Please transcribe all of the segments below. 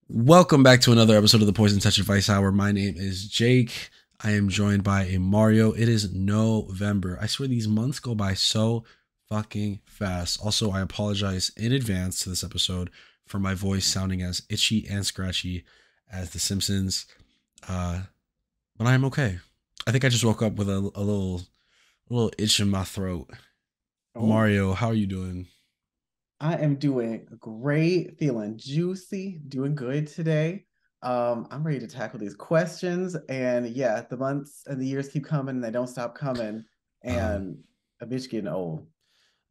Welcome back to another episode of the Poison Touch Advice Hour. My name is Jake. I am joined by Imario. It is November. I swear these months go by so fucking fast. Also, I apologize in advance to this episode for my voice sounding as itchy and scratchy as The Simpsons. But I am okay. I think I just woke up with a little itch in my throat. Oh, Mario, how are you doing? I am doing great, feeling juicy, doing good today. I'm ready to tackle these questions. And yeah, the months and the years keep coming and they don't stop coming. Um, And a bitch getting old.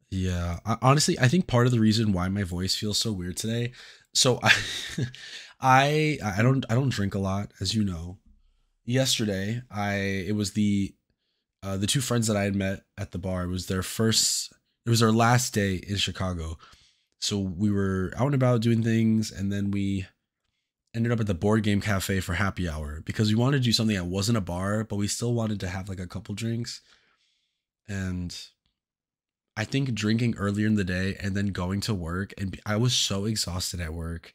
Yeah, honestly, I think part of the reason why my voice feels so weird today. So I, I don't drink a lot, as you know. Yesterday, I it was the two friends that I had met at the bar. It was their first. It was our last day in Chicago. So we were out and about doing things, and then we ended up at the board game cafe for happy hour because we wanted to do something that wasn't a bar, but we still wanted to have like a couple drinks. And I think drinking earlier in the day and then going to work I was so exhausted at work.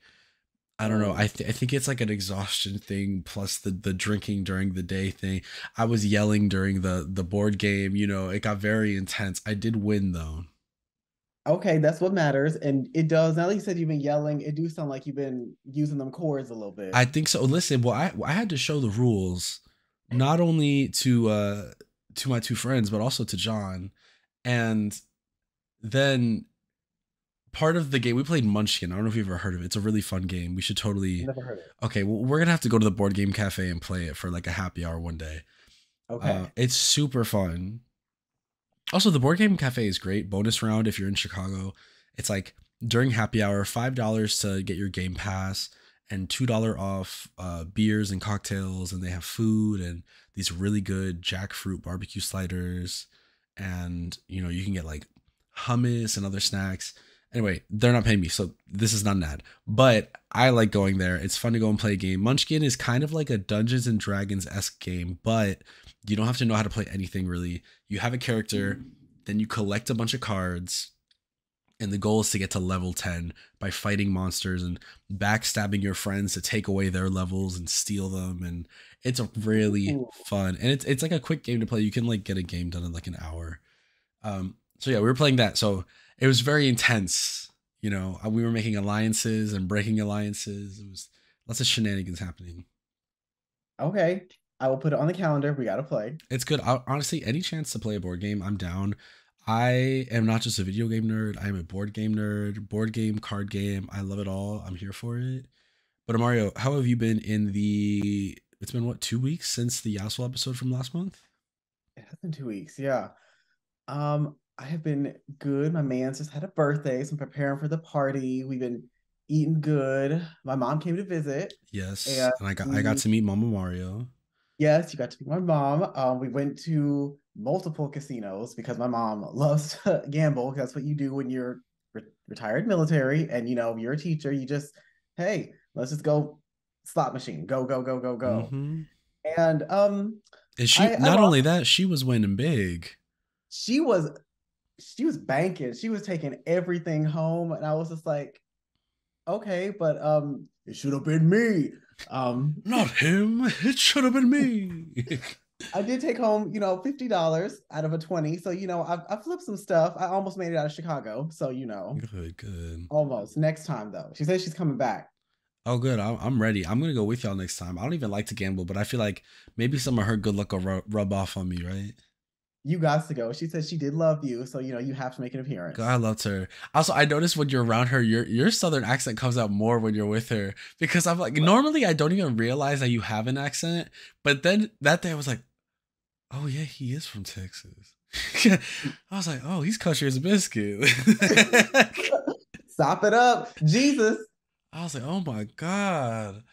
I don't know. Oh, I think it's like an exhaustion thing plus the drinking during the day thing. I was yelling during the board game. It got very intense. I did win though. okay, that's what matters. And it does. Now that you said you've been yelling, it do sound like you've been using them chords a little bit. I think so. Listen, well, I had to show the rules not only to my two friends but also to John, and then part of the game we played Munchkin. I don't know if you've ever heard of it. It's a really fun game. We should totally. Never heard it. Okay, well, we're gonna have to go to the board game cafe and play it for like a happy hour one day. Okay. It's super fun. Also, the board game cafe is great. Bonus round if you're in Chicago. It's like during happy hour, $5 to get your game pass and $2 off beers and cocktails, and they have food and these really good jackfruit barbecue sliders, and you can get like hummus and other snacks. Anyway, they're not paying me, so this is not an ad. But I like going there. It's fun to go and play a game. Munchkin is kind of like a Dungeons and Dragons esque game, but you don't have to know how to play anything really. You have a character, then you collect a bunch of cards, and the goal is to get to level 10 by fighting monsters and backstabbing your friends to take away their levels and steal them. And it's a really Ooh. fun, and it's like a quick game to play. You can like get a game done in like an hour. So yeah, we were playing that. So it was very intense. We were making alliances and breaking alliances. It was lots of shenanigans happening. Okay. I will put it on the calendar. We gotta play. It's good. Honestly, any chance to play a board game, I'm down. I am not just a video game nerd. I am a board game nerd. Board game, card game. I love it all. I'm here for it. But Mario, how have you been in the? It's been what, 2 weeks since the Yasshole episode from last month? It has been 2 weeks. Yeah. I have been good. My man's just had a birthday, so I'm preparing for the party. We've been eating good. My mom came to visit, Yes, and and I got to meet Mama Mario. yes, you got to meet my mom. We went to multiple casinos because my mom loves to gamble. That's what you do when you're retired military, and you're a teacher. You just, hey, let's just go slot machine. Go, go, go, go, go. Mm-hmm. And And she I not lost. only that, she was winning big. She was she was banking. She was taking everything home, and I was just like, okay, but it should have been me. Um, Not him. It should have been me. I did take home, $50 out of a 20. So, I flipped some stuff. I almost made it out of Chicago. So, Good, good. almost. Next time though. She says she's coming back. Oh, good. I'm ready. I'm gonna go with y'all next time. I don't even like to gamble, but I feel like maybe some of her good luck will rub off on me, right? You got to go. She said she did love you, so you have to make an God, I appearance. loved her. Also, I noticed when you're around her, your southern accent comes out more when you're with her because I'm like normally I don't even realize that you have an accent, but then that day I was like, oh yeah, he is from Texas. I was like, oh, he's country as a biscuit. Stop it up. Jesus. I was like, oh my god.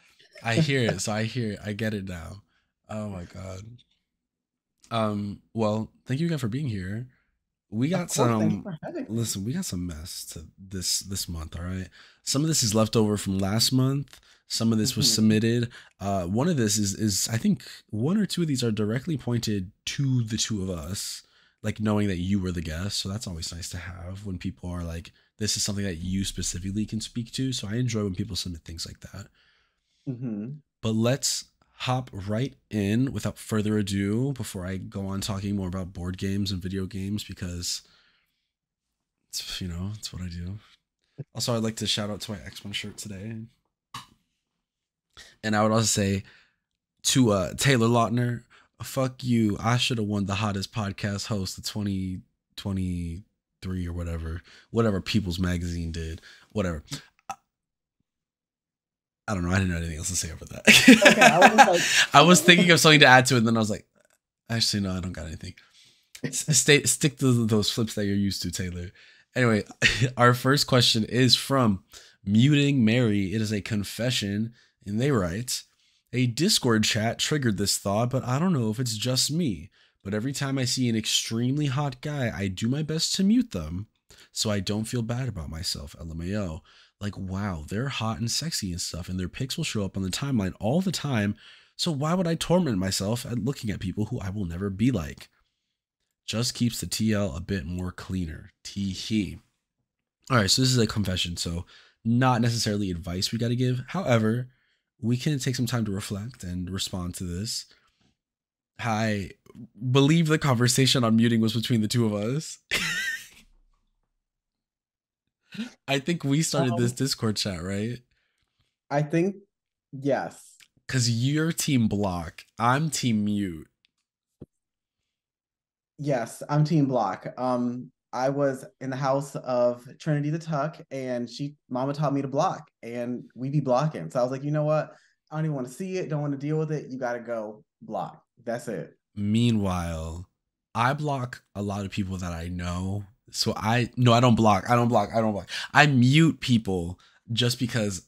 I hear it. So I hear it. I get it now. Oh my god. Well, thank you again for being here. We Of got course, thank you some for having me. listen, we got some mess to this month, all right? Some of this is leftover from last month. Some of this was Mhm. submitted. One of this is I think one or two of these are directly pointed to the two of us, like knowing that you were the guest. So that's always nice to have when people are like, this is something that you specifically can speak to. So I enjoy when people submit things like that. Mm-hmm. But let's hop right in without further ado before I go on talking more about board games and video games because it's, it's what I do. Also, I'd like to shout out to my X1 shirt today. And I would also say to Taylor Lautner, fuck you. I should have won the hottest podcast host of 2023 or whatever People's Magazine did. Whatever. I don't know. I didn't know anything else to say over that. Okay, I was thinking of something to add to it, and then I was like, actually, no, I don't got anything. Stick to those flips that you're used to, Taylor. Anyway, our first question is from Muting Mary. It is a confession, and they write, a Discord chat triggered this thought, but I don't know if it's just me. But every time I see an extremely hot guy, I do my best to mute them so I don't feel bad about myself. LMAO. Like, wow, they're hot and sexy and stuff, and their pics will show up on the timeline all the time. So why would I torment myself at looking at people who I will never be like? Just keeps the TL a bit more cleaner. Tee. All right, so this is a confession, so not necessarily advice we got to give. However, we can take some time to reflect and respond to this. I believe the conversation on muting was between the two of us. I think we started this Discord chat, right? I think, yes. Because you're team block. I'm team mute. Yes, I'm team block. I was in the house of Trinity the Tuck, and mama taught me to block, and we be blocking. So I was like, you know what? I don't even want to see it. Don't want to deal with it. You got to go block. That's it. Meanwhile, I block a lot of people that I know. So I don't block. I mute people just because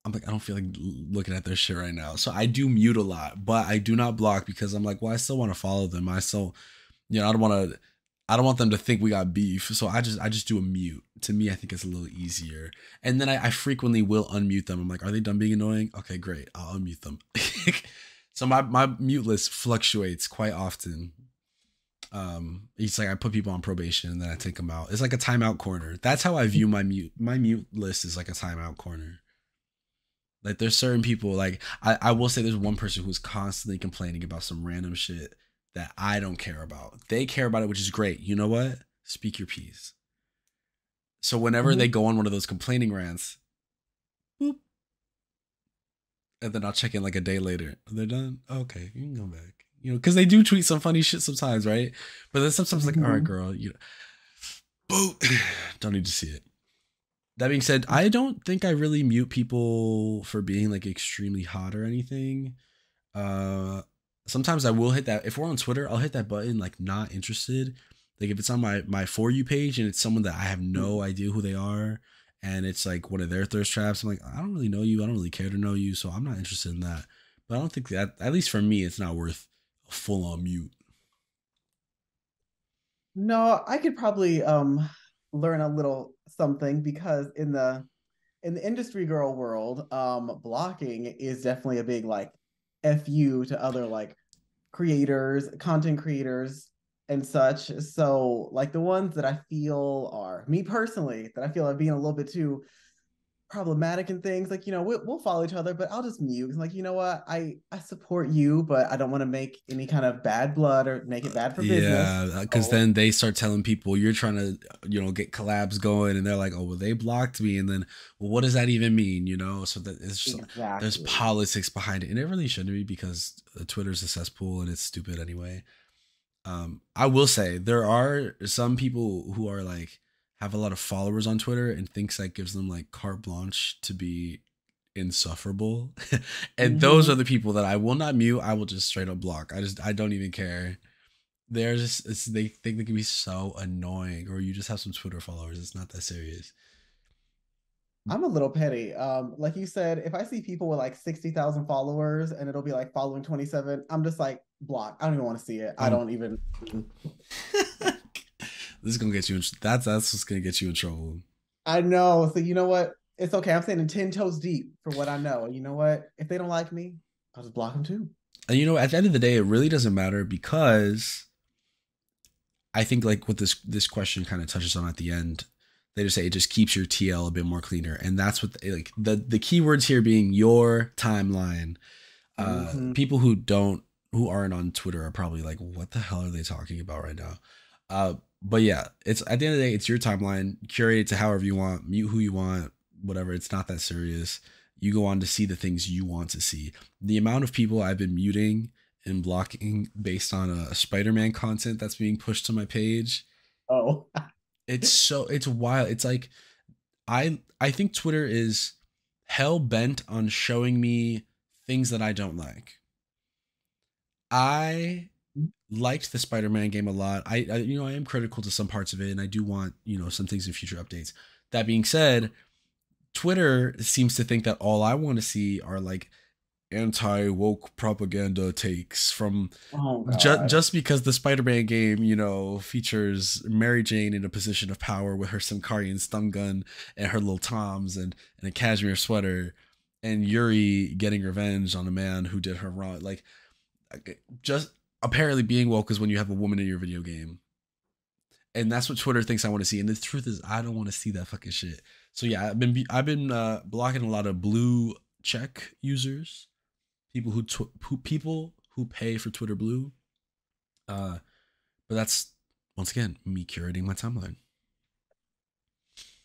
I'm like, I don't feel like looking at their shit right now. So I do mute a lot, but I do not block because I'm like, well, I still want to follow them. I still, I don't want them to think we got beef. So I just do a mute. To me, I think it's a little easier. And then I frequently will unmute them. I'm like, are they done being annoying? Okay, great. I'll unmute them. So my mute list fluctuates quite often. It's like I put people on probation and then I take them out. It's like a timeout corner. That's how I view my mute. My mute list is like a timeout corner. Like there's certain people, like I will say there's one person who's constantly complaining about some random shit that I don't care about. They care about it, which is great. You know what? Speak your piece. So whenever they go on one of those complaining rants, boop, and then I'll check in like a day later. They're done. Okay, you can go back. Because they do tweet some funny shit sometimes, right? But then sometimes like, all right, girl, boop, don't need to see it. That being said, I don't think I really mute people for being like extremely hot or anything. Sometimes I will hit that. If we're on Twitter, I'll hit that button like not interested. Like if it's on my For You page and it's someone that I have no idea who they are and it's like one of their thirst traps, I'm like, I don't really know you. I don't really care to know you. So I'm not interested in that. But I don't think that, at least for me, it's not worth a full on mute. No, I could probably learn a little something because in the industry girl world, blocking is definitely a big like FU to other like creators, content creators and such. So like the ones that I feel are me personally, that I feel are being a little bit too problematic and things, like, we'll follow each other, but I'll just mute. Like, you know what, I support you, but I don't want to make any kind of bad blood or make it bad for business. Yeah, because then they start telling people you're trying to get collabs going, and they're like, oh well, they blocked me, and then, well, what does that even mean? So that it's just, exactly. There's politics behind it, and it really shouldn't be because Twitter's a cesspool and it's stupid anyway. I will say there are some people who are like have a lot of followers on Twitter and thinks that gives them like carte blanche to be insufferable. And those are the people that I will not mute. I will just straight up block. I don't even care. They're just, they think they can be so annoying, or you just have some Twitter followers. It's not that serious. I'm a little petty. Like you said, if I see people with like 60,000 followers and it'll be like following 27, I'm just like block. I don't even want to see it. I don't even. This is gonna get you in. That's what's gonna get you in trouble. I know. So you know what? It's okay. I'm standing 10 toes deep for what I know. You know what? If they don't like me, I'll just block them too. And at the end of the day, it really doesn't matter, because I think like what this question kind of touches on at the end, They just say it just keeps your TL a bit more cleaner, and that's what like the keywords here being your timeline. Mm-hmm. People who aren't on Twitter are probably like, what the hell are they talking about right now? But yeah, it's at the end of the day, it's your timeline. Curate it to however you want, mute who you want, whatever. It's not that serious. You go on to see the things you want to see. The amount of people I've been muting and blocking based on a Spider-Man content that's being pushed to my page, Oh. it's wild. It's like I think Twitter is hell bent on showing me things that I don't like. I liked the Spider-Man game a lot. I am critical to some parts of it, and I do want some things in future updates. That being said, Twitter seems to think that all I want to see are like anti-woke propaganda takes from Oh God. just because the Spider-Man game, features Mary Jane in a position of power with her Simkarian stun gun and her little toms and a cashmere sweater, and Yuri getting revenge on a man who did her wrong. Like, just apparently being woke is when you have a woman in your video game. And that's what Twitter thinks I want to see. And the truth is, I don't want to see that fucking shit. So yeah, I've been blocking a lot of blue check users, people who pay for Twitter Blue. But that's once again me curating my timeline.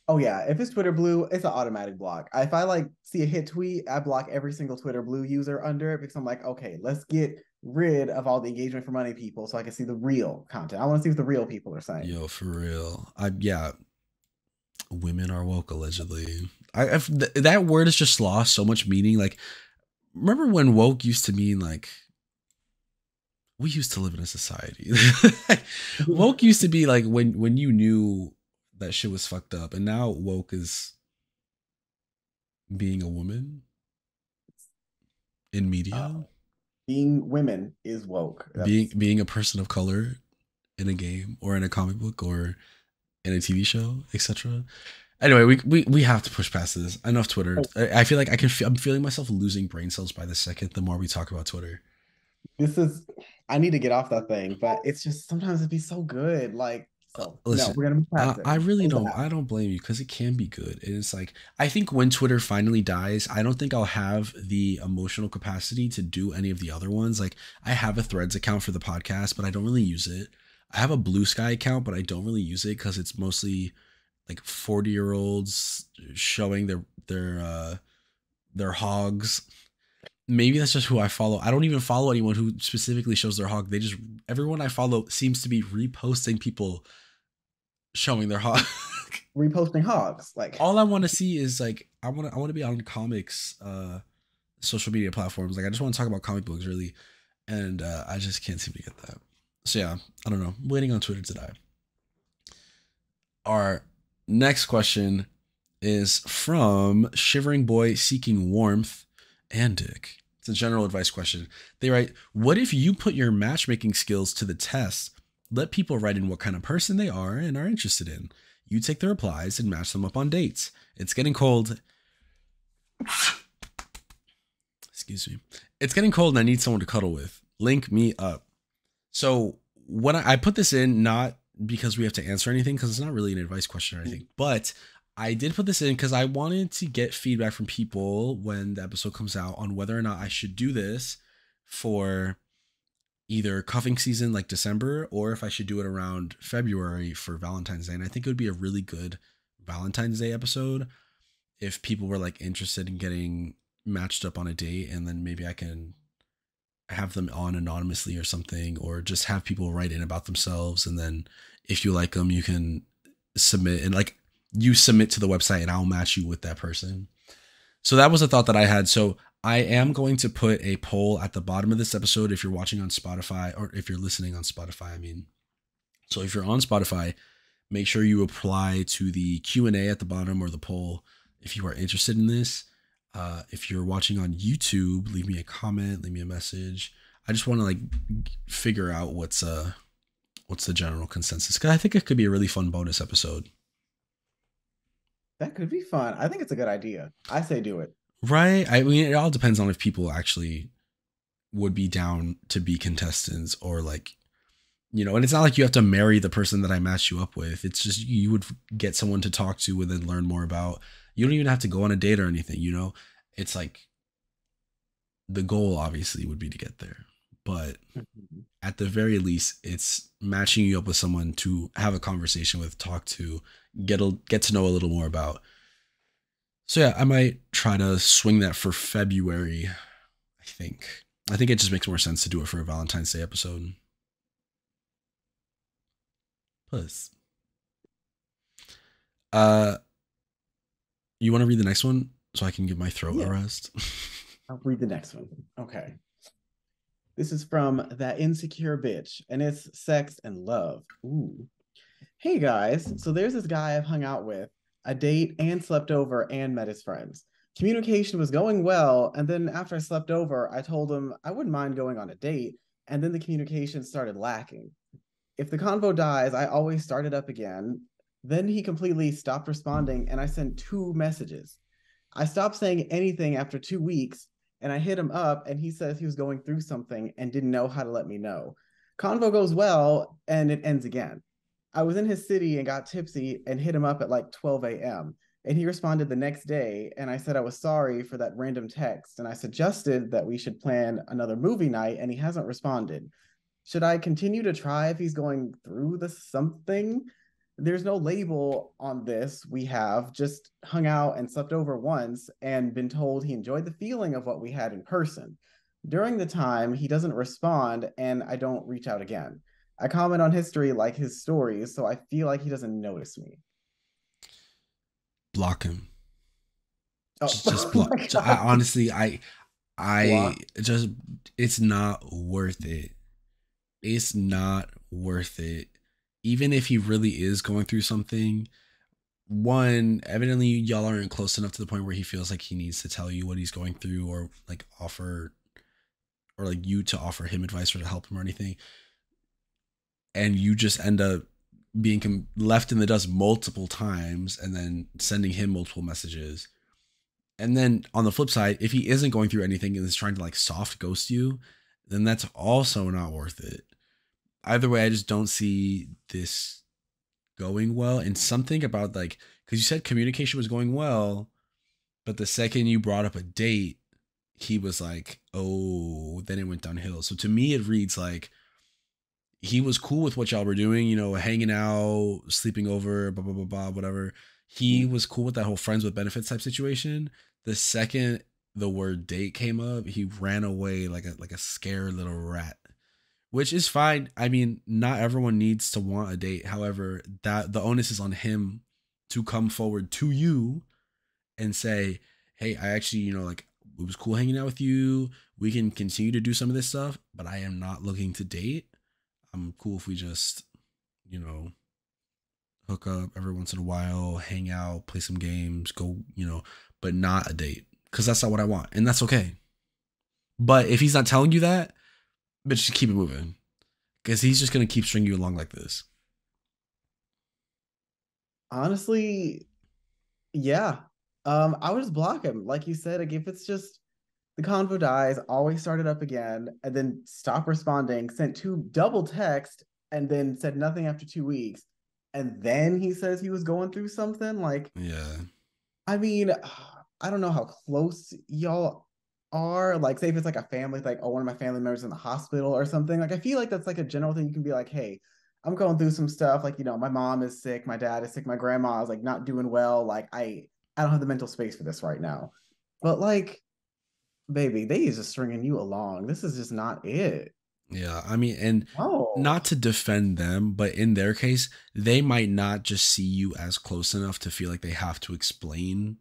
Oh yeah, if it's Twitter Blue, it's an automatic block. If I like see a hit tweet, I block every single Twitter Blue user under it because I'm like, okay, let's get rid of all the engagement for money people so I can see the real content. I want to see what the real people are saying. Yo, for real. Yeah, women are woke allegedly. That word has just lost so much meaning. Like, remember when woke used to mean like we used to live in a society. Woke used to be like when you knew that shit was fucked up, and now woke is being a woman in media, Being women is woke. being a person of color in a game or in a comic book or in a TV show, etc. Anyway, we have to push past this. Enough Twitter. I feel like I'm feeling myself losing brain cells by the second the more we talk about Twitter. This is I need to get off that thing, but it's just sometimes it'd be so good. Like, so no, Listen, we're gonna move past it. I really Close don't. I don't blame you because it can be good. And it's like I think when Twitter finally dies, I don't think I'll have the emotional capacity to do any of the other ones. Like I have a Threads account for the podcast, but I don't really use it. I have a Blue Sky account, but I don't really use it because it's mostly like 40-year-olds showing their hogs. Maybe that's just who I follow. I don't even follow anyone who specifically shows their hog. Everyone I follow seems to be reposting people showing their hog. Reposting hogs. Like, All I want to see is like I want to be on comics social media platforms. Like I just want to talk about comic books really, and I just can't seem to get that. So yeah, I don't know. I'm waiting on Twitter to die. Our next question is from Shivering Boy Seeking Warmth and Dick. It's a general advice question. They write, what if you put your matchmaking skills to the test? Let people write in what kind of person they are and are interested in. You take the replies and match them up on dates. It's getting cold. Excuse me. It's getting cold and I need someone to cuddle with. Link me up. So when I put this in, not because we have to answer anything, because it's not really an advice question or anything, but I did put this in because I wanted to get feedback from people when the episode comes out on whether or not I should do this for either cuffing season like December or if I should do it around February for Valentine's Day. And I think it would be a really good Valentine's Day episode if people were like interested in getting matched up on a date, and then maybe I can have them on anonymously or something, or just have people write in about themselves, and then if you like them you can submit, and like you submit to the website and I'll match you with that person. So that was a thought that I had. So I am going to put a poll at the bottom of this episode if you're watching on Spotify, or if you're listening on Spotify, I mean. So if you're on Spotify, make sure you apply to the Q&A at the bottom, or the poll, if you are interested in this. If you're watching on YouTube, leave me a comment, leave me a message. I just want to like figure out what's the general consensus, because I think it could be a really fun bonus episode. that could be fun. I think it's a good idea. I say do it. Right? I mean, it all depends on if people actually would be down to be contestants, or like And it's not like you have to marry the person that I matched you up with. It's just you would get someone to talk to and then learn more about. You don't even have to go on a date or anything. It's like the goal obviously would be to get there. But Mhm. at the very least, it's matching you up with someone to have a conversation with, talk to, get to know a little more about. So yeah, I might try to swing that for February. I think. I think it just makes more sense to do it for a Valentine's Day episode. Plus, uh, you want to read the next one so I can give my throat a Yeah, rest? I'll read the next one. Okay. This is from That Insecure Bitch, and it's sex and love. Ooh. Hey guys, so there's this guy I've hung out with, a date and slept over and met his friends. Communication was going well, and then after I slept over, I told him I wouldn't mind going on a date, and then the communication started lacking. If the convo dies, I always start it up again. Then he completely stopped responding, and I sent two messages. I stopped saying anything after 2 weeks, and I hit him up, and he says he was going through something and didn't know how to let me know. Convo goes well, and it ends again. I was in his city and got tipsy and hit him up at like 12 a.m. And he responded the next day, and I said I was sorry for that random text, and I suggested that we should plan another movie night, and he hasn't responded. Should I continue to try if he's going through the something? There's no label on this. We have just hung out and slept over once and been told he enjoyed the feeling of what we had in person. During the time, he doesn't respond and I don't reach out again. I comment on history like his stories, so I feel like he doesn't notice me. Block him. Oh, Just oh block. my I God. honestly, I Block. just, it's not worth it. It's not worth it. Even if he really is going through something, one, evidently y'all aren't close enough to the point where he feels like he needs to tell you what he's going through or like offer or like you to offer him advice or to help him or anything. And you just end up being left in the dust multiple times and then sending him multiple messages. And then on the flip side, if he isn't going through anything and is trying to like soft ghost you, then that's also not worth it. Either way, I just don't see this going well. And something about like, because you said communication was going well, but the second you brought up a date, he was like, oh, then it went downhill. So to me, it reads like he was cool with what y'all were doing, hanging out, sleeping over, blah, blah, blah, blah, whatever. He was cool with that whole friends with benefits type situation. The second the word date came up, he ran away like a scared little rat, which is fine. I mean, not everyone needs to want a date. However, that the onus is on him to come forward to you and say, "Hey, I actually, like it was cool hanging out with you. We can continue to do some of this stuff, but I am not looking to date. I'm cool if we just, you know, hook up every once in a while, hang out, play some games, go, but not a date because that's not what I want, and that's okay. But if he's not telling you that, but just keep it moving because he's just gonna keep stringing you along like this. Honestly, yeah. I would just block him. Like you said, like if it's just the convo dies, always start it up again, and then stop responding, sent two double text, and then said nothing after 2 weeks. And then he says he was going through something. Like, Yeah, I mean, I don't know how close y'all are. Like, say if it's like a family, like, oh, one of my family members in the hospital or something. Like, I feel like that's like a general thing you can be like, hey, I'm going through some stuff. Like, my mom is sick, my dad is sick, my grandma is like not doing well. Like, I don't have the mental space for this right now. But like, baby, they is just stringing you along. This is just not it. yeah. I mean, and Oh, not to defend them, but in their case, they might not just see you as close enough to feel like they have to explain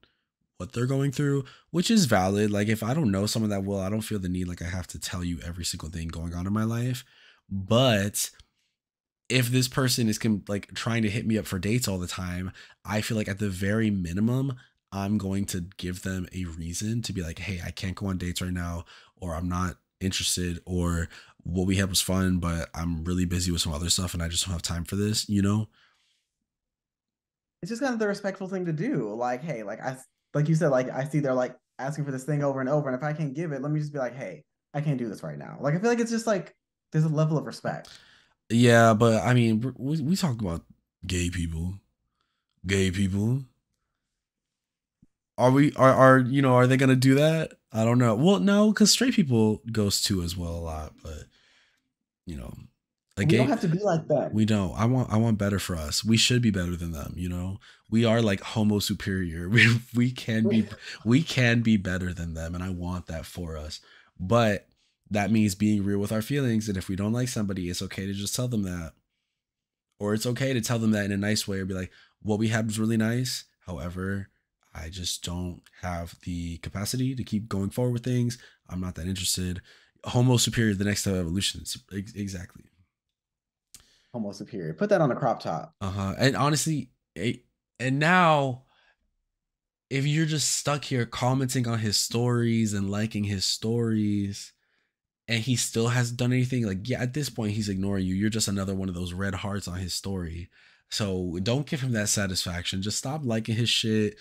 what they're going through, which is valid. Like if I don't know someone that well, I don't feel the need like I have to tell you every single thing going on in my life. But if this person is like trying to hit me up for dates all the time, I feel like at the very minimum, I'm going to give them a reason to be like, hey, I can't go on dates right now, or I'm not interested, or what we had was fun, but I'm really busy with some other stuff and I just don't have time for this. it's just kind of the respectful thing to do. Like, hey, like you said, like I see they're like asking for this thing over and over, and if I can't give it, let me just be like, hey, I can't do this right now. Like I feel like it's just like there's a level of respect. Yeah, but I mean, we talk about gay people. Gay people. Are we? Are are they gonna do that? I don't know. Well, no, because straight people goes too as well a lot. But you know, a We don't gay have to be like we them. don't. I want better for us. We should be better than them. We are like homo superior. We can be better than them, and I want that for us. But that means being real with our feelings. And if we don't like somebody, it's okay to just tell them that. Or it's okay to tell them that in a nice way, or be like, what we had was really nice. However, I just don't have the capacity to keep going forward with things. I'm not that interested. Homo superior, the next step of evolution. Exactly. Homo superior. Put that on a crop top. Uh-huh. And honestly, and now if you're just stuck here commenting on his stories and liking his stories, and he still hasn't done anything, like, yeah, at this point he's ignoring you. You're just another one of those red hearts on his story. So don't give him that satisfaction. Just stop liking his shit,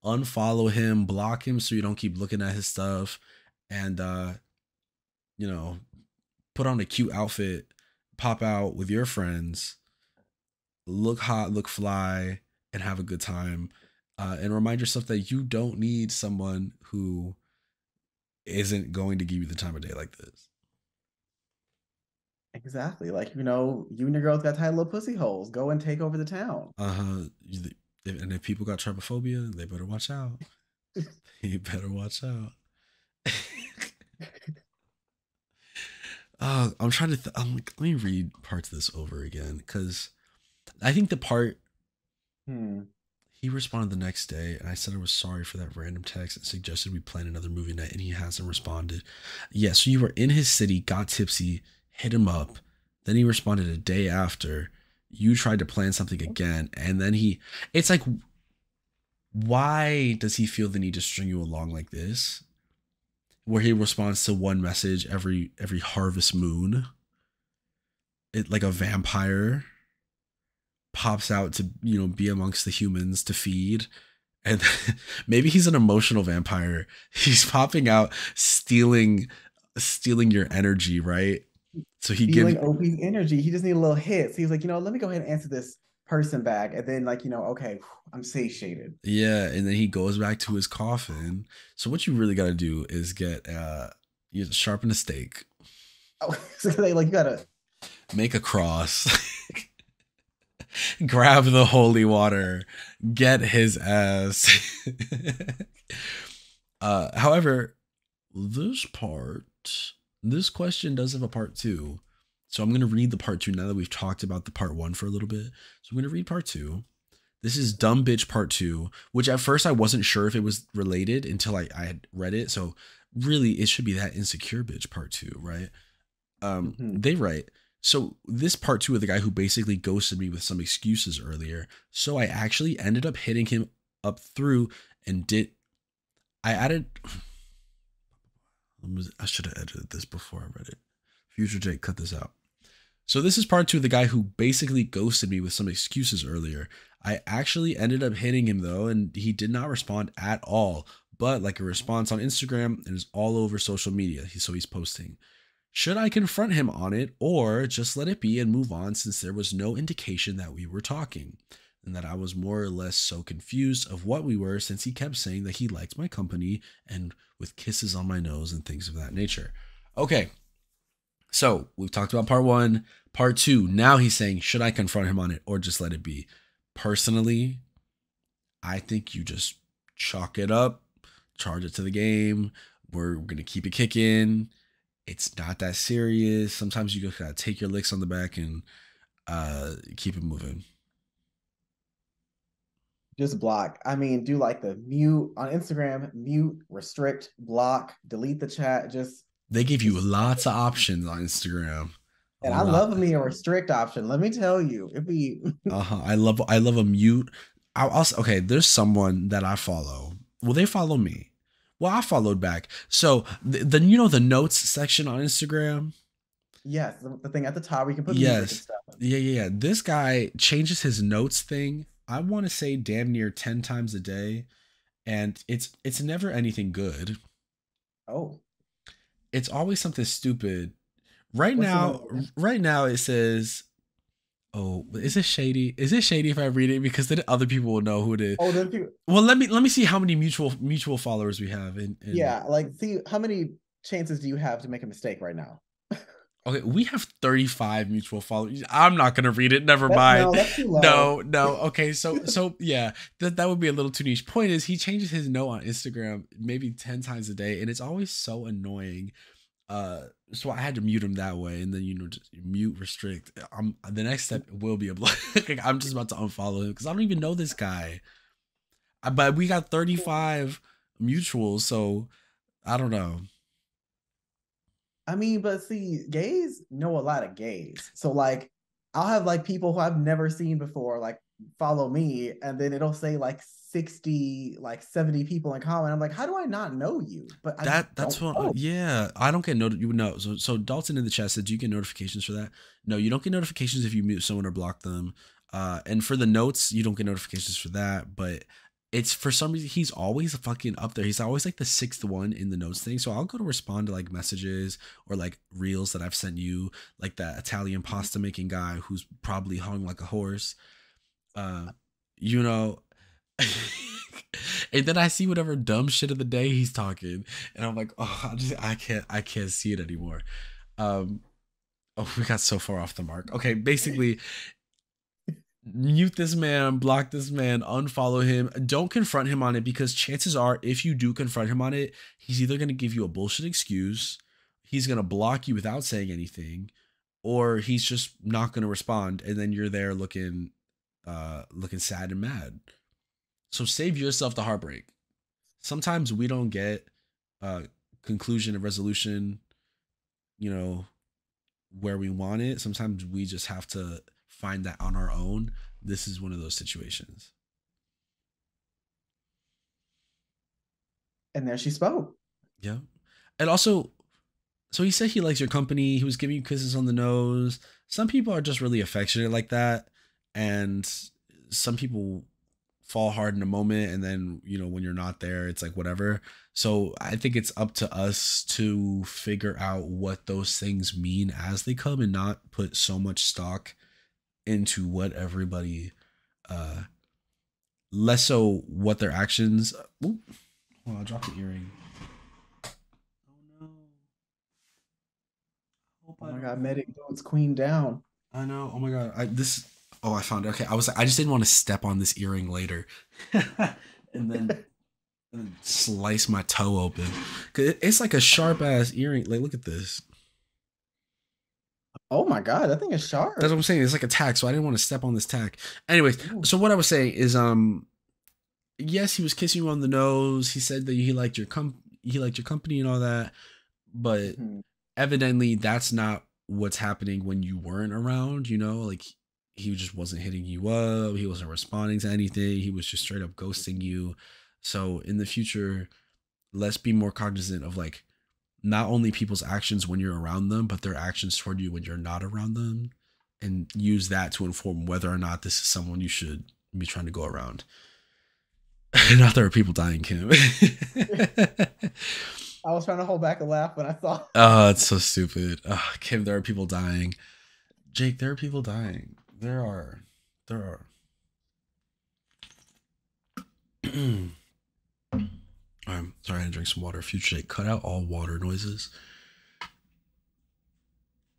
unfollow him, block him so you don't keep looking at his stuff, and you know, put on a cute outfit, pop out with your friends, look hot, look fly, and have a good time. And remind yourself that you don't need someone who isn't going to give you the time of day like this. Exactly. Like, you and your girls got tight little pussy holes. Go and take over the town. Uh-huh. And if people got trypophobia, they better watch out. You better watch out. I'm trying to. I'm like, let me read parts of this over again because I think the part Hmm. he responded the next day, and I said I was sorry for that random text and suggested we plan another movie night, and he hasn't responded. Yeah, so you were in his city, got tipsy, hit him up, then he responded a day after. You tried to plan something again, and then it's like, why does he feel the need to string you along like this? Where he responds to one message every harvest moon, it like a vampire pops out to be amongst the humans to feed. And maybe he's an emotional vampire. He's popping out, stealing your energy, right? So he gives. Feeling OP's energy. He just need a little hit. So he was like, let me go ahead and answer this person back. And then, like, okay, I'm satiated. Yeah, and then he goes back to his coffin. So what you really got to do is get you sharpen a stake, Oh, so like, you gotta. make a cross, grab the holy water, get his ass. However, this question does have a part two. So I'm going to read the part two now that we've talked about the part one for a little bit. So I'm going to read part two. This is Dumb Bitch Part 2, which at first I wasn't sure if it was related until I had read it. So really, it should be that Insecure Bitch Part 2, right? Mhm. They write, so this part 2 of the guy who basically ghosted me with some excuses earlier. So I actually ended up hitting him up through and I added, I should have edited this before I read it. Future Jake, cut this out. So this is part 2 of the guy who basically ghosted me with some excuses earlier. I actually ended up hitting him though, and he did not respond at all. But like a response on Instagram, and is all over social media. So he's posting. Should I confront him on it or just let it be and move on since there was no indication that we were talking? And that I was more or less so confused of what we were since he kept saying that he liked my company and with kisses on my nose and things of that nature. Okay, so we've talked about part one, part two. Now he's saying, should I confront him on it or just let it be? Personally, I think you just chalk it up, charge it to the game. We're going to keep it kicking. It's not that serious. Sometimes you just got to take your licks on the back and keep it moving. Just block. I mean, do like the mute on Instagram, mute, restrict, block, delete the chat. They give you Just. lots of options on Instagram. A And I lot. love me a restrict option. Let me tell you, it'd be. Uh-huh. I love a mute. Okay, there's someone that I follow. Well, they follow me. Well, I followed back. So the notes section on Instagram. Yes, the thing at the top where you can put music and Yes. stuff. Yeah. This guy changes his notes thing. I want to say damn near 10 times a day, and it's never anything good. Oh, It's always something stupid. Right what's the one? now, right now it says Oh, is it shady? Is it shady if I read it because then other people will know who it is? Oh, then people, Well, let me see how many mutual followers we have in yeah, like see how many chances do you have to make a mistake right now? Okay, we have 35 mutual followers. I'm not gonna read it. Never That's mind. no, that's too low. No, no. Okay, so yeah, that would be a little too niche. Point is, he changes his note on Instagram maybe 10 times a day, and it's always so annoying. So I had to mute him that way, and then just mute restrict. The next step will be a block. Like, I'm just about to unfollow him because I don't even know this guy. But we got 35 mutuals, so I don't know. I mean, but see, gays know a lot of gays. So like I'll have like people who I've never seen before like follow me and then it'll say like 60, like 70 people in common. I'm like, how do I not know you? But I That's don't what. know. Yeah, I don't get you know. So Dalton in the chat said, "Do you get notifications for that?" No, you don't get notifications if you mute someone or block them. And for the notes, you don't get notifications for that. But it's for some reason he's always fucking up there. He's always like the sixth one in the notes thing. So I'll go to respond to like messages or like reels that I've sent you, like that Italian pasta making guy who's probably hung like a horse. Uh, you know, and then I see whatever dumb shit of the day he's talking, and I'm like, oh, I can't see it anymore. Um, oh, we got so far off the mark. Okay, basically, mute this man, block this man, unfollow him. Don't confront him on it because chances are, if you do confront him on it, he's either gonna give you a bullshit excuse, he's gonna block you without saying anything, or he's just not gonna respond, and then you're there looking sad and mad. So save yourself the heartbreak. Sometimes we don't get a conclusion and resolution, you know, where we want it. Sometimes we just have to find that on our own. This is one of those situations. And there she spoke. Yeah. And also, so he said he likes your company. He was giving you kisses on the nose. Some people are just really affectionate like that. And some people fall hard in a moment, and then when you're not there, it's like whatever. So I think it's up to us to figure out what those things mean as they come and not put so much stock into what everybody uh less so what their actions. Ooh, well, I dropped the earring. Oh no. Hope Oh I my don't god, fall. medic boots queen down. I know. Oh my god. I found it. Okay, I was like, I just didn't want to step on this earring later. and then slice my toe open. 'Cause it's like a sharp ass earring. Like, look at this. Oh my god, that thing is That's what sharp. I'm saying. It's like a tack, so I didn't want to step on this tack. Anyways, Ooh. so what I was saying is, yes, he was kissing you on the nose. He said that he liked your company and all that, but Mhm. evidently that's not what's happening when you weren't around. Like he just wasn't hitting you up. He wasn't responding to anything. He was just straight up ghosting you. So in the future, let's be more cognizant of like not only people's actions when you're around them, but their actions toward you when you're not around them, and use that to inform whether or not this is someone you should be trying to go around. Not there are people dying, Kim. I was trying to hold back a laugh when I saw. Oh, it's so stupid. Oh, Kim, there are people dying. Jake, there are people dying. There are. There are. I'm sorry, I had to drink some water. Future Jake, cut out all water noises.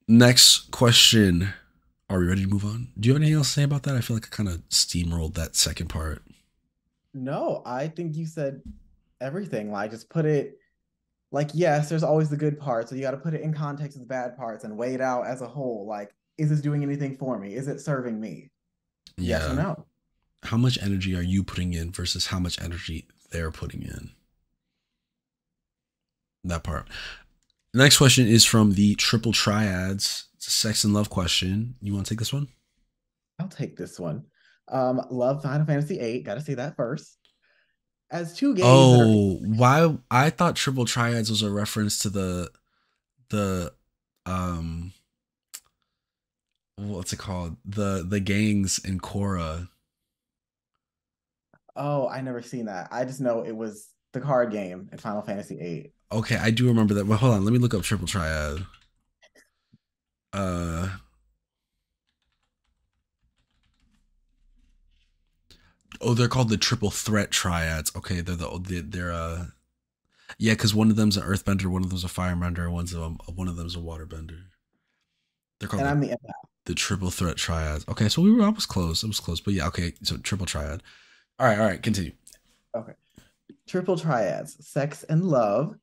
Next question. Are we ready to move on? Do you have anything else to say about that? I feel like I kind of steamrolled that second part. No, I think you said everything. Like, just put it like, yes, there's always the good parts. So you got to put it in context of the bad parts and weigh it out as a whole. Like, is this doing anything for me? Is it serving me? Yes or Yeah. no? How much energy are you putting in versus how much energy they're putting in? That part. The next question is from the Triple Triads. It's a sex and love question. You want to take this one? I'll take this one. Love Final Fantasy VIII. Got to say that first. As two gays that are Oh, why? I thought Triple Triads was a reference to the um what's it called? The gangs in Korra. oh, I never seen that. I just know it was the card game in Final Fantasy VIII. Okay, I do remember that. Well, hold on, let me look up Triple Triad. Uh Oh, they're called the triple threat triads. Okay, they're yeah, because one of them's an earthbender, one of them's a firebender, one of them's a waterbender. They're called And I'm the empath. the triple threat triads. Okay, so I was close. It was close, but yeah, okay. So triple triad. All right, continue. Okay. Triple triads, sex and love.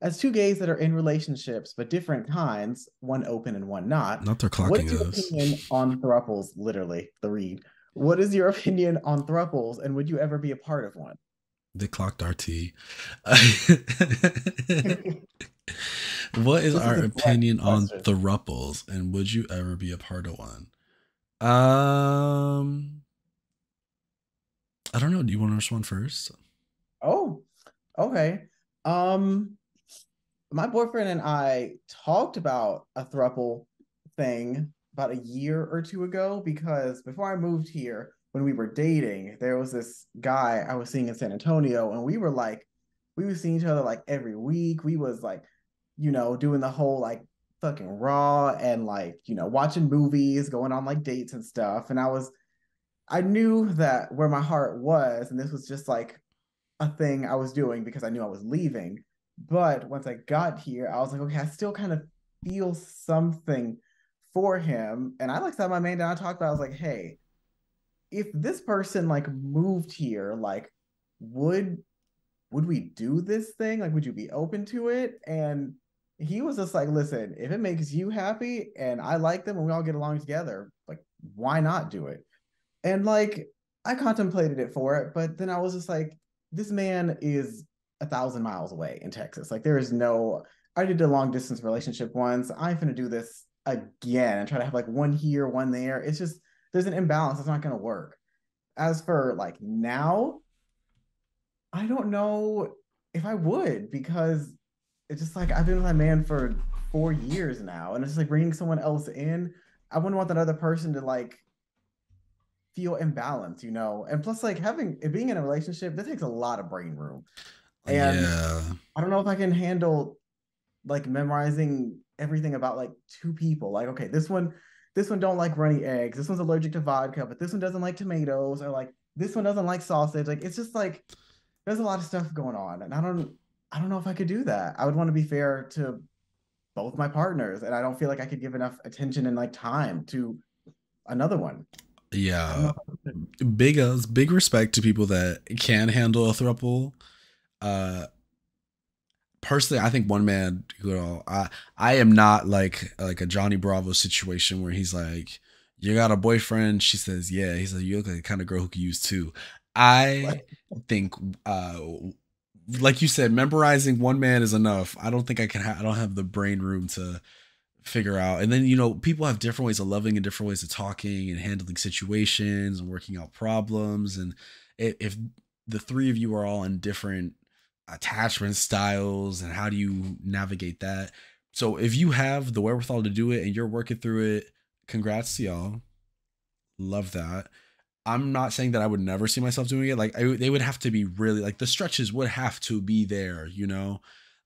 As two gays that are in relationships, but different kinds, one open and one not, Not they're what clocking is your us. opinion on thruples? Literally, the read. What is your opinion on thruples, and would you ever be a part of one? They clocked our T. This What is is our a blunt opinion on question. thruples, and would you ever be a part of one? Um, I don't know. Do you want to respond first? Oh, okay. Um, my boyfriend and I talked about a thruple thing about a year or two ago because before I moved here, when we were dating, there was this guy I was seeing in San Antonio, and we were seeing each other like every week. We was like, doing the whole like fucking raw and like, watching movies, going on like dates and stuff. And I knew that where my heart was, and this was just like a thing I was doing because I knew I was leaving. But once I got here, I was like, okay, I still kind of feel something for him. And I like sat my man down and talked about, I was like, hey, if this person like moved here, like would would we do this thing? Like, would you be open to it? And he was just like, listen, if it makes you happy and I like them and we all get along together, like, why not do it? And like I contemplated it for it, but then I was just like, this man is 1,000 miles away in Texas. Like there is no. I did a long distance relationship once. I'm gonna do this again and try to have like one here, one there. It's just there's an imbalance. It's not gonna work. As for like now, I don't know if I would because it's just like I've been with my man for 4 years now, and it's just like bringing someone else in. I wouldn't want that other person to like feel imbalanced, And plus, like having it being in a relationship, that takes a lot of brain room. And Yeah, I don't know if I can handle like memorizing everything about like two people. Like, okay, this one don't like runny eggs. This one's allergic to vodka, but this one doesn't like tomatoes, or like this one doesn't like sausage. Like it's just like there's a lot of stuff going on. And I don't know if I could do that. I would want to be fair to both my partners. And I don't feel like I could give enough attention and like time to another one. I don't yeah. know. If Big respect to people that can handle a throuple. Uh, Personally, I think one man, I am not like a Johnny Bravo situation where he's like, you got a boyfriend. She says, yeah. He's like, you look like the kind of girl who could use two. I like, think, like you said, memorizing one man is enough. I don't think I can. I don't have the brain room to figure out. And then people have different ways of loving and different ways of talking and handling situations and working out problems. And if the three of you are all in different attachment styles, and how do you navigate that? So if you have the wherewithal to do it and you're working through it, congrats to y'all. Love that. I'm not saying that I would never see myself doing it. Like they would have to be really like the stretches would have to be there.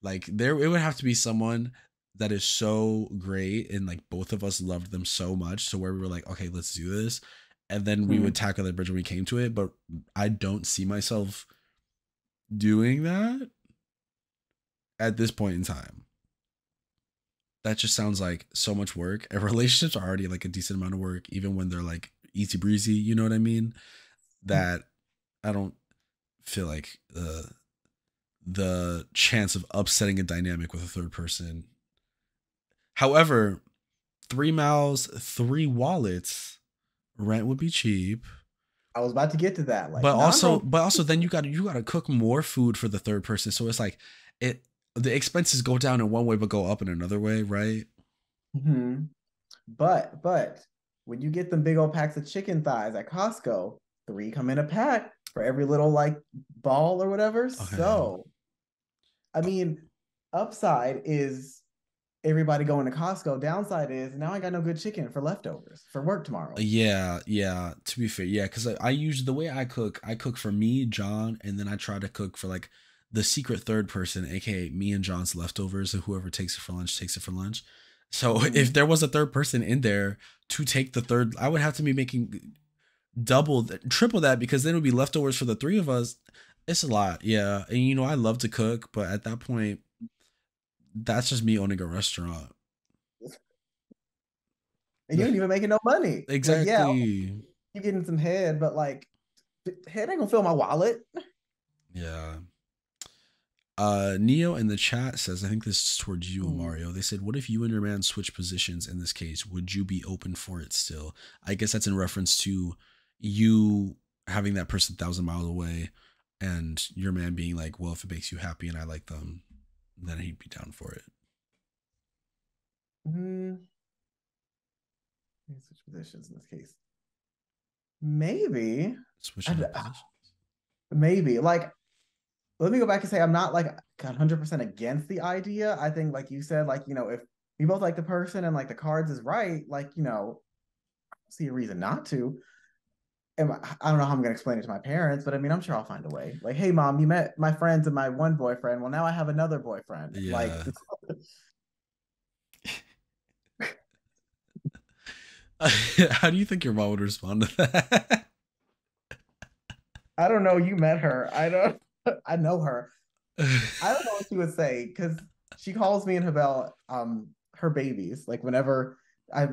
Like there it would have to be someone that is so great and like both of us loved them so much to where we were like, okay, let's do this. And then we would hmm. tackle that bridge when we came to it. But I don't see myself doing that at this point in time. That just sounds like so much work. And relationships are already like a decent amount of work, even when they're like easy breezy, you know what I mean? That I don't feel like the chance of upsetting a dynamic with a third person. However, 3 miles, three wallets, rent would be cheap. I was about to get to that. Like But also, non-broke. then you gotta cook more food for the third person. So it's like it the expenses go down in one way but go up in another way, right? Mhm. But when you get them big old packs of chicken thighs at Costco, three come in a pack for every little like ball or whatever. Okay. So I mean, upside is everybody going to Costco. Downside is now I got no good chicken for leftovers for work tomorrow. Yeah, yeah. To be fair, yeah, because I use the way I cook for me, John, and then I try to cook for like the secret third person, aka me and John's leftovers, and whoever takes it for lunch takes it for lunch. So if Mhm. there was a third person in there to take the third, I would have to be making triple that, because then it would be leftovers for the three of us. It's a lot, yeah. And I love to cook, but at that point, that's just me owning a restaurant. And you ain't even making no money. Like, yeah, Exactly. you're getting some head, but like, head ain't gonna fill my wallet. Yeah. Neo in the chat says, I think this is towards you, Hmm. Mario. They said, what if you and your man switch positions in this case? Would you be open for it still? I guess that's in reference to you having that person 1,000 miles away and your man being like, well, if it makes you happy and I like them, then he'd be down for it. Hmm. Switch positions in this case. Maybe. Switching up I, positions. maybe. Like, let me go back and say I'm not like 100% against the idea. I think, like you said, like, if we both like the person and like the cards is right, like, see a reason not to. And I don't know how I'm going to explain it to my parents, but I mean, I'm sure I'll find a way. Like, hey, mom, you met my friends and my one boyfriend. Well, now I have another boyfriend. Like, Yeah. How do you think your mom would respond to that? I don't know. You met her. I don't. I know her. I don't know what she would say because she calls me and Havel her babies. Like whenever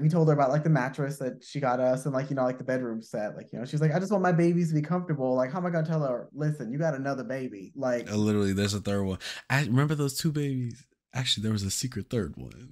we told her about like the mattress that she got us and like like the bedroom set. Like she's like, I just want my babies to be comfortable. Like how am I gonna tell her? Listen, you got another baby. Like Literally, there's a third one. I remember those two babies. Actually, there was a secret third one.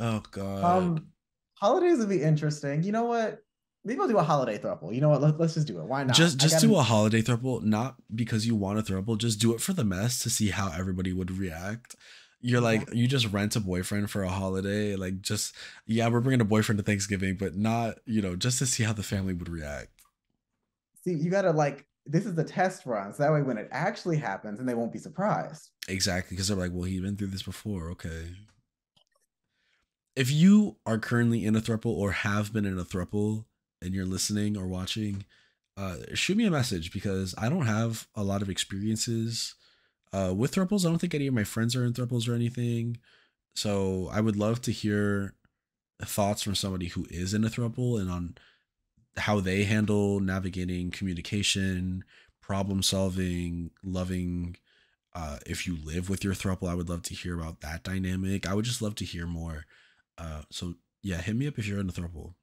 Oh God. um, holidays would be interesting. You know what? Maybe we'll do a holiday throuple. You know what? Let's just do it. Why not? I Just got to do a holiday throuple, not because you want a throuple. Just do it for the mess to see how everybody would react. You're like, exactly. you just rent a boyfriend for a holiday, like just yeah, we're bringing a boyfriend to Thanksgiving, but not just to see how the family would react. See, you got to like. This is the test run, so that way when it actually happens, and they won't be surprised. Exactly, because they're like, well, he's been through this before. Okay. If you are currently in a throuple or have been in a throuple and you're listening or watching, shoot me a message because I don't have a lot of experiences with thruples. I don't think any of my friends are in thruples or anything. So I would love to hear thoughts from somebody who is in a throuple and on how they handle navigating communication, problem solving, loving. If you live with your throuple, I would love to hear about that dynamic. I would just love to hear more. So yeah, hit me up if you're in a throuple.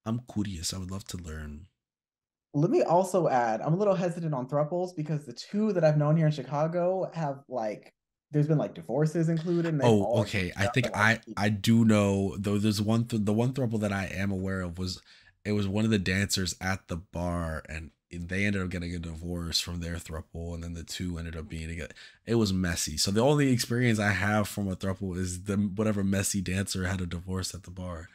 I'm curious. I would love to learn. Let me also add, I'm a little hesitant on thruples because the two that I've known here in Chicago have like there's been like divorces included and they've Oh, all ended okay. I up think and like I do know though. There's the one throuple that I am aware of was it was one of the dancers at the bar, and they ended up getting a divorce from their throuple, and then the two ended up being together. It was messy. So the only experience I have from a throuple is the whatever messy dancer had a divorce at the bar.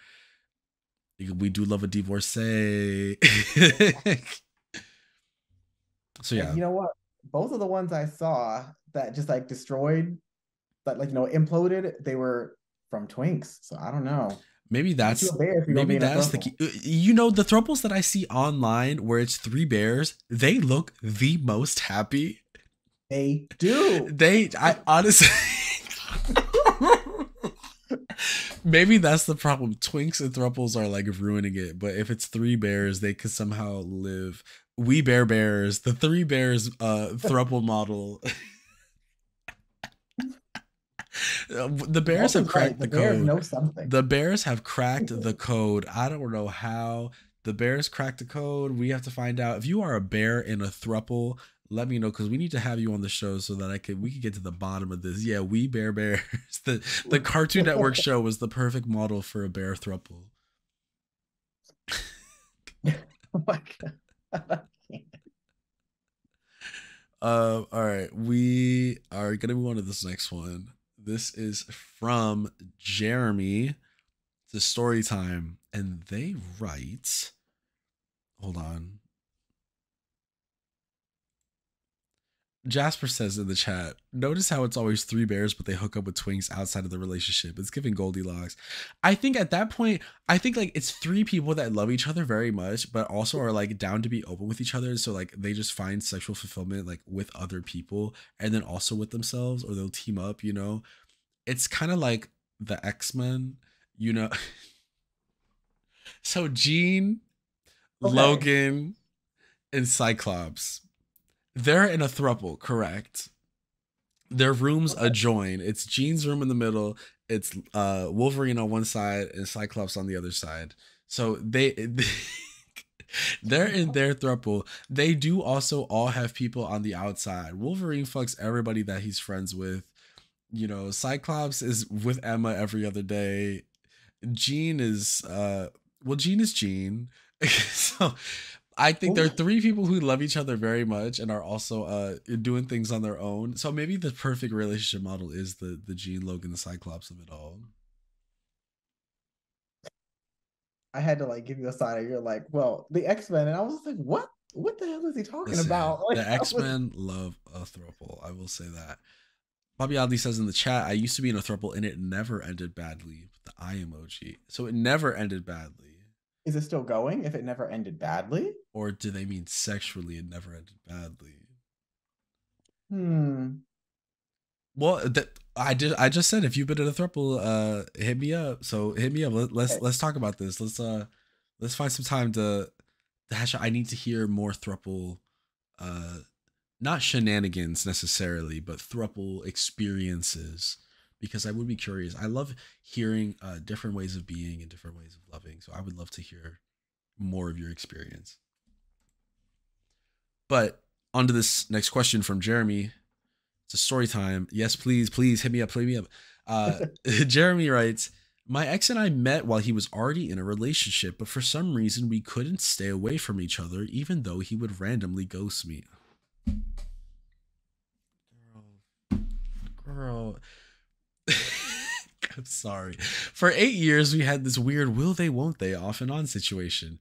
We do love a divorcee. So and yeah, you know what? Both of the ones I saw that just like destroyed that like imploded, they were from Twinks. So I don't know. Get you a bear if you're gonna be maybe in a that's the throuple. key. The thruples that I see online where it's three bears, they look the most happy. They do. I honestly maybe that's the problem. Twinks and thruples are like ruining it, but if it's three bears, they could somehow live. We bear bears, the three bears thruple model. The Bears Wolf have is right. cracked The the Bears code. know something. The Bears have cracked the code. I don't know how the Bears cracked the code. We have to find out. If you are a bear in a thruple, let me know because we need to have you on the show so that we could get to the bottom of this. Yeah, we bear bears. The Cartoon Network show was the perfect model for a bear thruple. Oh my god. All right, we are gonna move on to this next one. This is from Jeremy. It's a story time, and they write. Hold on. Jasper says in the chat, notice how it's always three bears, but they hook up with twinks outside of the relationship. It's giving Goldilocks. I think at that point, I think like it's three people that love each other very much, but also are like down to be open with each other. So like they just find sexual fulfillment like with other people and then also with themselves, or they'll team up, It's kind of like the X-Men, you know. So Jean, Okay. Logan, and Cyclops. They're in a throuple, correct? Their rooms Okay. adjoin. It's Jean's room in the middle. It's Wolverine on one side and Cyclops on the other side. So they're in their throuple. They do also all have people on the outside. Wolverine fucks everybody that he's friends with. You know, Cyclops is with Emma every other day. Jean is Jean is Jean. So I think there are Well, three people who love each other very much and are also doing things on their own. So maybe the perfect relationship model is the Jean, Logan, the Cyclops of it all. I had to like give you a sign, and you're like, well, the X-Men, and I was just like, what? What the hell is he talking Listen, about? Like, the I was, X-Men love a throuple. I will say that. Bobby Oddly says in the chat, I used to be in a throuple and it never ended badly. The eye emoji. So it never ended badly. is it still going? If it never ended badly? Or do they mean sexually and never ended badly? Hmm. Well, I just said if you've been in a throuple, hit me up. So hit me up. Okay. Let's talk about this. Let's find some time to hash out. I need to hear more throuple, uh, not shenanigans necessarily, but throuple experiences because I would be curious. I love hearing different ways of being and different ways of loving. So I would love to hear more of your experience. But on to this next question from Jeremy. It's a story time. Yes, please, please hit me up, play me up. Jeremy writes, my ex and I met while he was already in a relationship, but for some reason we couldn't stay away from each other, even though he would randomly ghost me. Girl. I'm sorry. For 8 years, we had this weird will they, won't they, off and on situation.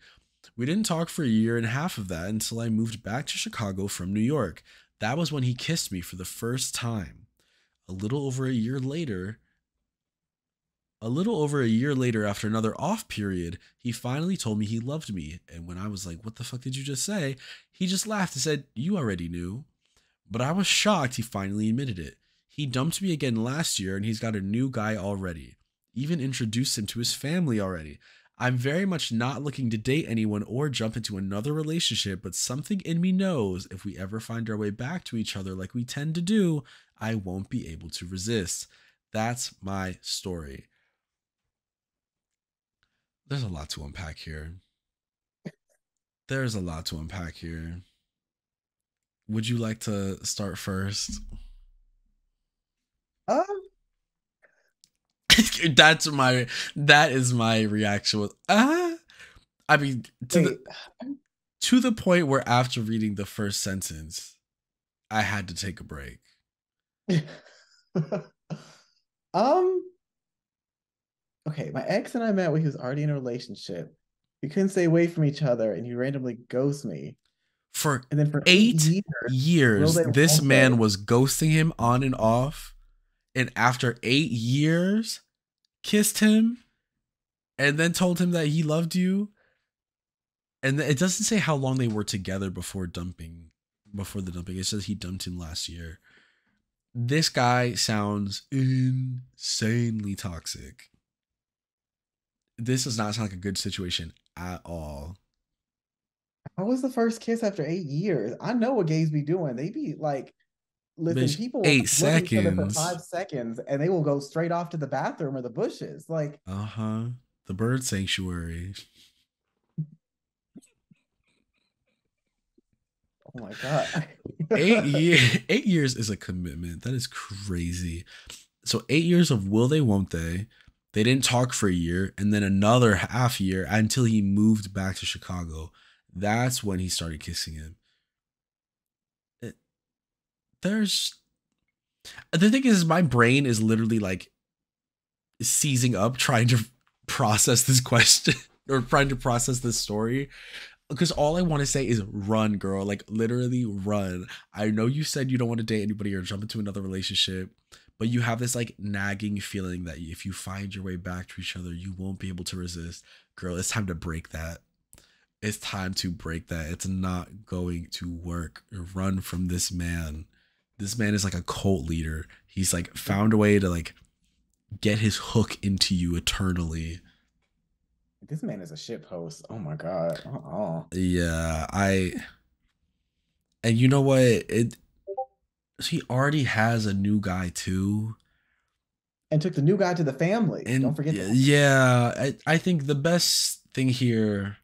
We didn't talk for a year and a half of that until I moved back to Chicago from New York. That was when he kissed me for the first time. A little over a year later, a little over a year later, after another off period, he finally told me he loved me. And when I was like, what the fuck did you just say? He just laughed and said, you already knew. But I was shocked he finally admitted it. He dumped me again last year and he's got a new guy already. Even introduced him to his family already. I'm very much not looking to date anyone or jump into another relationship, but something in me knows if we ever find our way back to each other like we tend to do, I won't be able to resist. That's my story. There's a lot to unpack here. There's a lot to unpack here. Would you like to start first? Um, That's my that is my reaction with I mean wait. to the point where after reading the first sentence, I had to take a break. um, okay, my ex and I met when he was already in a relationship. We couldn't stay away from each other, and he randomly ghosts me. For And then for 8 8 years, will years, they, this won't they? man was ghosting him on and off, and after 8 years, kissed him and then told him that he loved you. And it doesn't say how long they were together before the dumping. It says he dumped him last year. This guy sounds insanely toxic. This does not sound like a good situation at all. How was the first kiss after 8 years? I know what gays be doing. They be like, listen, Bitch, people will eight like, look at each other for seconds. 5 seconds and they will go straight off to the bathroom or the bushes. Like, Uh-huh. The bird sanctuary. oh my God. 8 years is a commitment. That is crazy. So 8 years of will they, won't they? They didn't talk for a year, and then another half year until he moved back to Chicago. That's when he started kissing him. It, there's the thing is, my brain is literally like seizing up trying to process this question or trying to process this story because all I want to say is run, girl. Like literally run. I know you said you don't want to date anybody or jump into another relationship, but you have this like nagging feeling that if you find your way back to each other, you won't be able to resist. Girl, it's time to break that. It's time to break that. It's not going to work. Run from this man. This man is like a cult leader. He's like found a way to like get his hook into you eternally. This man is a shit post. Oh my god. Yeah, and you know what? It he already has a new guy too. And took the new guy to the family. Don't And forget that. yeah, I think the best thing here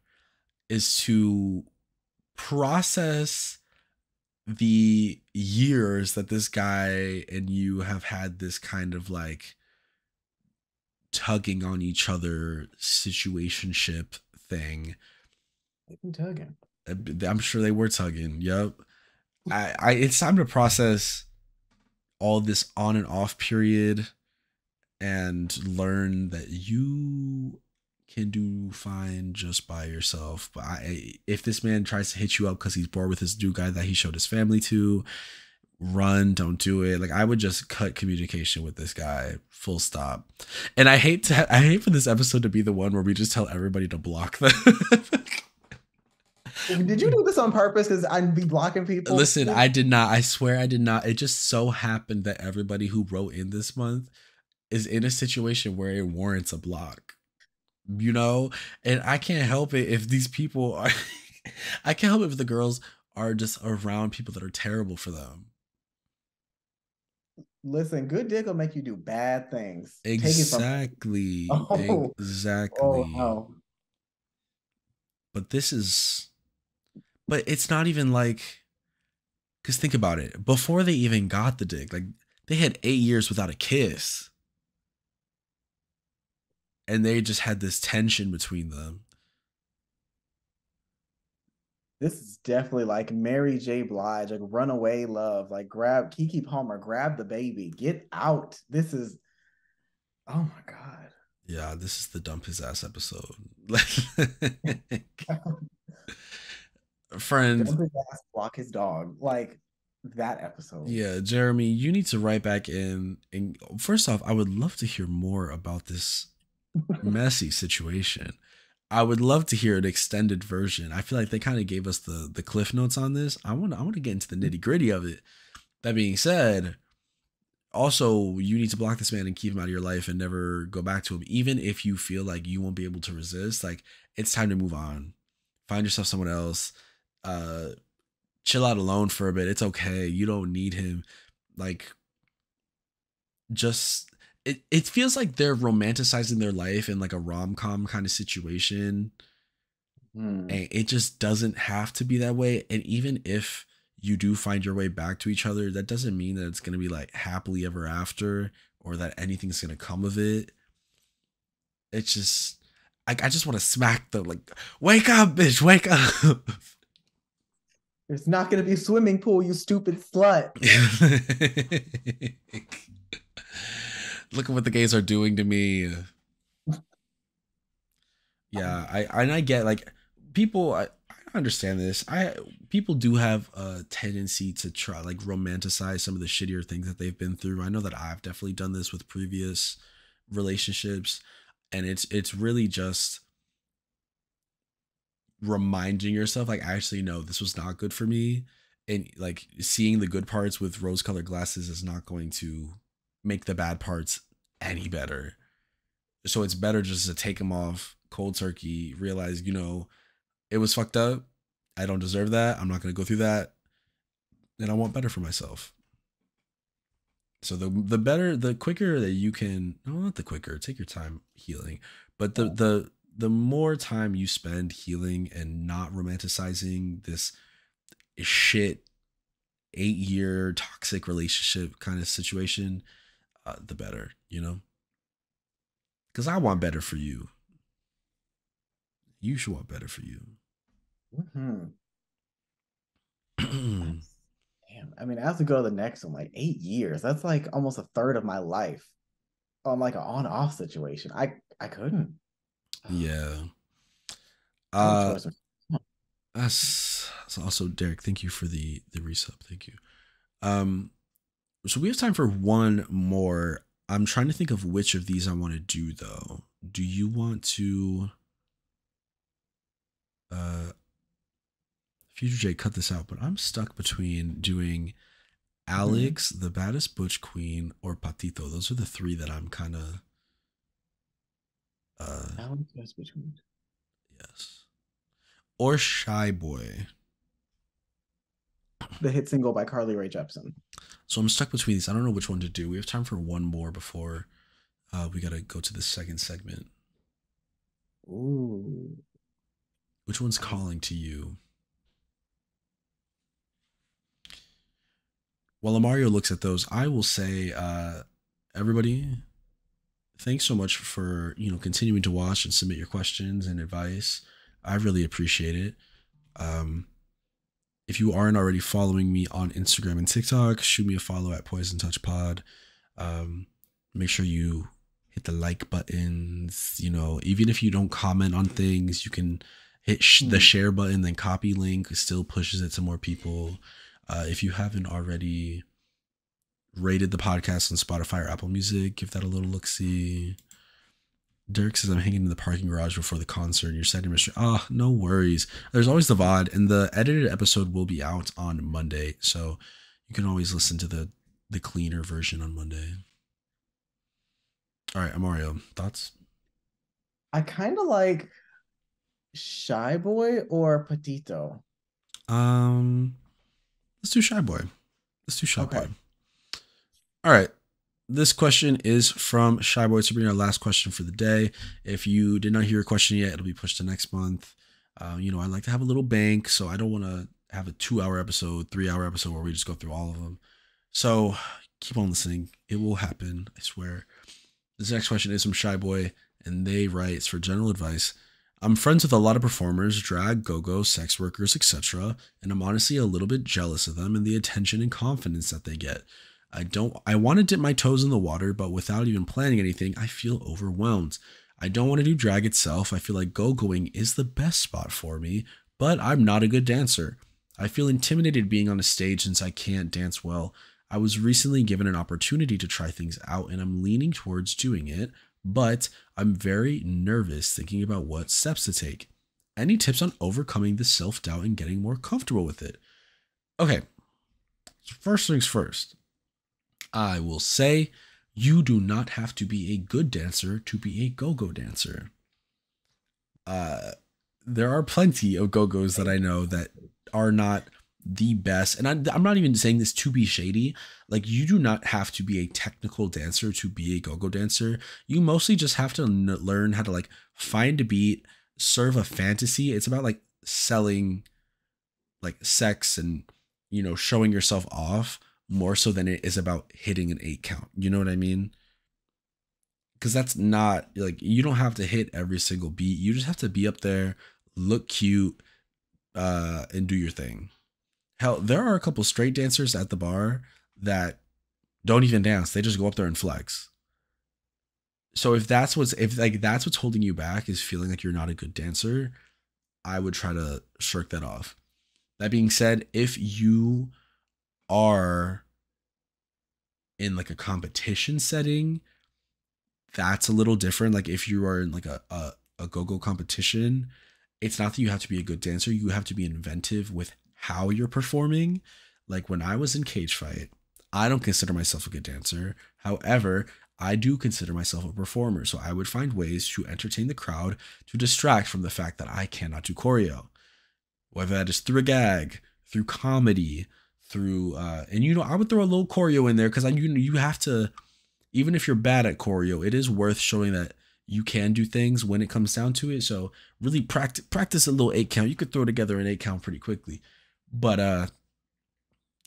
is to process the years that this guy and you have had this kind of like tugging on each other situationship thing. They've been tugging. I'm sure they were tugging. Yep. It's time to process all this on and off period and learn that you can do fine just by yourself. But if this man tries to hit you up because he's bored with this new guy that he showed his family to, run, don't do it. Like I would just cut communication with this guy, full stop. And I hate for this episode to be the one where we just tell everybody to block them. Did you do this on purpose? Because I'd be blocking people. Listen, I did not. I swear I did not. It just so happened that everybody who wrote in this month is in a situation where it warrants a block. You know? And I can't help it if these people are I can't help it if the girls are just around people that are terrible for them. Listen, good dick will make you do bad things. Take it from me. Exactly. Oh, oh Exactly. no. But this is but it's not even like cuz think about it. Before they even got the dick, like they had 8 years without a kiss and they just had this tension between them. This is definitely like Mary J. Blige, like runaway love. Like grab Kiki Palmer, grab the baby, get out. This is oh my god. Yeah, this is the dump his ass episode. Friend, Dump his ass, block his dog. Like that episode. yeah, Jeremy, you need to write back in. And first off, I would love to hear more about this messy situation. I would love to hear an extended version. I feel like they kind of gave us the cliff notes on this. I want to get into the nitty gritty of it. That being said, also you need to block this man and keep him out of your life and never go back to him, even if you feel like you won't be able to resist. Like it's time to move on. Find yourself someone else. Uh, chill out alone for a bit. It's okay. You don't need him. Like just it feels like they're romanticizing their life in like a rom-com kind of situation, Hmm. and it just doesn't have to be that way. And even if you do find your way back to each other, that doesn't mean that it's going to be like happily ever after or that anything's going to come of it. It's just I just want to smack them like, wake up, bitch, wake up. There's not gonna be a swimming pool, you stupid slut. Look at what the gays are doing to me. Yeah, I get like people. I understand this. I people do have a tendency to try like romanticize some of the shittier things that they've been through. I know that I've definitely done this with previous relationships, and it's really just reminding yourself like actually no, this was not good for me, and like seeing the good parts with rose-colored glasses is not going to make the bad parts any better. So it's better just to take them off cold turkey, realize, it was fucked up. I don't deserve that. I'm not going to go through that. And I want better for myself. So the better, the quicker that you can, no, not the quicker, take your time healing, but the more time you spend healing and not romanticizing this shit 8-year toxic relationship kind of situation, the better, because I want better for you. You should want better for you. Mm-hmm. Damn. I mean, I have to go to the next one, like 8 years. That's like almost a third of my life on like an on-off situation. I couldn't. Yeah. No Uh choice. that's also Derek. Thank you for the resub. Thank you. Um, so we have time for one more. I'm trying to think of which of these I want to do though. Do you want to uh Future J cut this out, but I'm stuck between doing Mm-hmm. Alex, the baddest butch queen, or Patito. Those are the three that I'm kind of uh Alex between. Yes. Or Shy Boy. The hit single by Carly Rae Jepsen. So I'm stuck between these. I don't know which one to do. We have time for one more before we got to go to the second segment. Ooh. Which one's calling to you? While Imario looks at those, I will say, everybody, thanks so much for continuing to watch and submit your questions and advice. I really appreciate it. Um, if you aren't already following me on Instagram and TikTok, shoot me a follow at Poison Touch Pod. Make sure you hit the like buttons. Even if you don't comment on things, you can hit the share button, then copy link. It still pushes it to more people. If you haven't already rated the podcast on Spotify or Apple Music, give that a little look-see. Dirk says, I'm hanging in the parking garage before the concert. You're setting Mr. Ah, no worries. There's always the VOD, and the edited episode will be out on Monday. So you can always listen to the cleaner version on Monday. All right, Imario, thoughts? I kind of like Shy Boy or Petito. Let's do Shy Boy. Let's do Shy Okay. Boy. All right. This question is from Shy Boy. To bring our last question for the day. If you did not hear a question yet, it'll be pushed to next month. I like to have a little bank, so I don't want to have a 2-hour episode, 3-hour episode where we just go through all of them. So keep on listening. It will happen. I swear. This next question is from Shy Boy, and they write, it's for general advice. I'm friends with a lot of performers, drag, go-go, sex workers, etc., and I'm honestly a little bit jealous of them and the attention and confidence that they get. I want to dip my toes in the water, but without even planning anything, I feel overwhelmed. I don't want to do drag itself. I feel like go-going is the best spot for me, but I'm not a good dancer. I feel intimidated being on a stage since I can't dance well. I was recently given an opportunity to try things out and I'm leaning towards doing it, but I'm very nervous thinking about what steps to take. Any tips on overcoming the self-doubt and getting more comfortable with it? Okay, so first things first. I will say you do not have to be a good dancer to be a go-go dancer. There are plenty of go-go's that I know that are not the best. And I'm not even saying this to be shady. Like, you do not have to be a technical dancer to be a go-go dancer. You mostly just have to learn how to like find a beat, serve a fantasy. It's about like selling like sex and, showing yourself off more so than it is about hitting an 8 count. You know what I mean? Because that's not like, you don't have to hit every single beat. You just have to be up there, look cute, and do your thing. Hell, there are a couple straight dancers at the bar that don't even dance. They just go up there and flex. So if that's what's holding you back, is feeling like you're not a good dancer, I would try to shirk that off. That being said, if you are in like a competition setting, that's a little different. Like if you are in like a go-go competition, it's not that you have to be a good dancer. You have to be inventive with how you're performing. Like when I was in Cage Fight, I don't consider myself a good dancer. However, I do consider myself a performer. So I would find ways to entertain the crowd to distract from the fact that I cannot do choreo. Whether that is through a gag, through comedy, through and I would throw a little choreo in there because you have to, even if you're bad at choreo, it is worth showing that you can do things when it comes down to it. So really practice a little 8 count. You could throw together an 8 count pretty quickly. But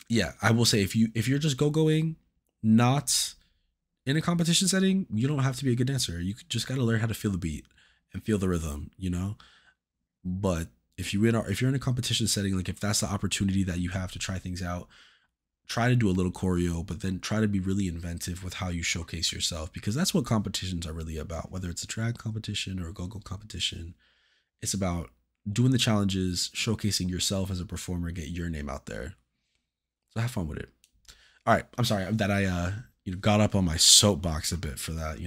yeah, I will say if you're just go-going, not in a competition setting, you don't have to be a good dancer. You just got to learn how to feel the beat and feel the rhythm, But if you're in a competition setting, like if that's the opportunity that you have to try things out, try to do a little choreo, but then try to be really inventive with how you showcase yourself, because that's what competitions are really about. Whether it's a drag competition or a go-go competition, it's about doing the challenges, showcasing yourself as a performer, get your name out there. So have fun with it. All right, I'm sorry that I got up on my soapbox a bit for that.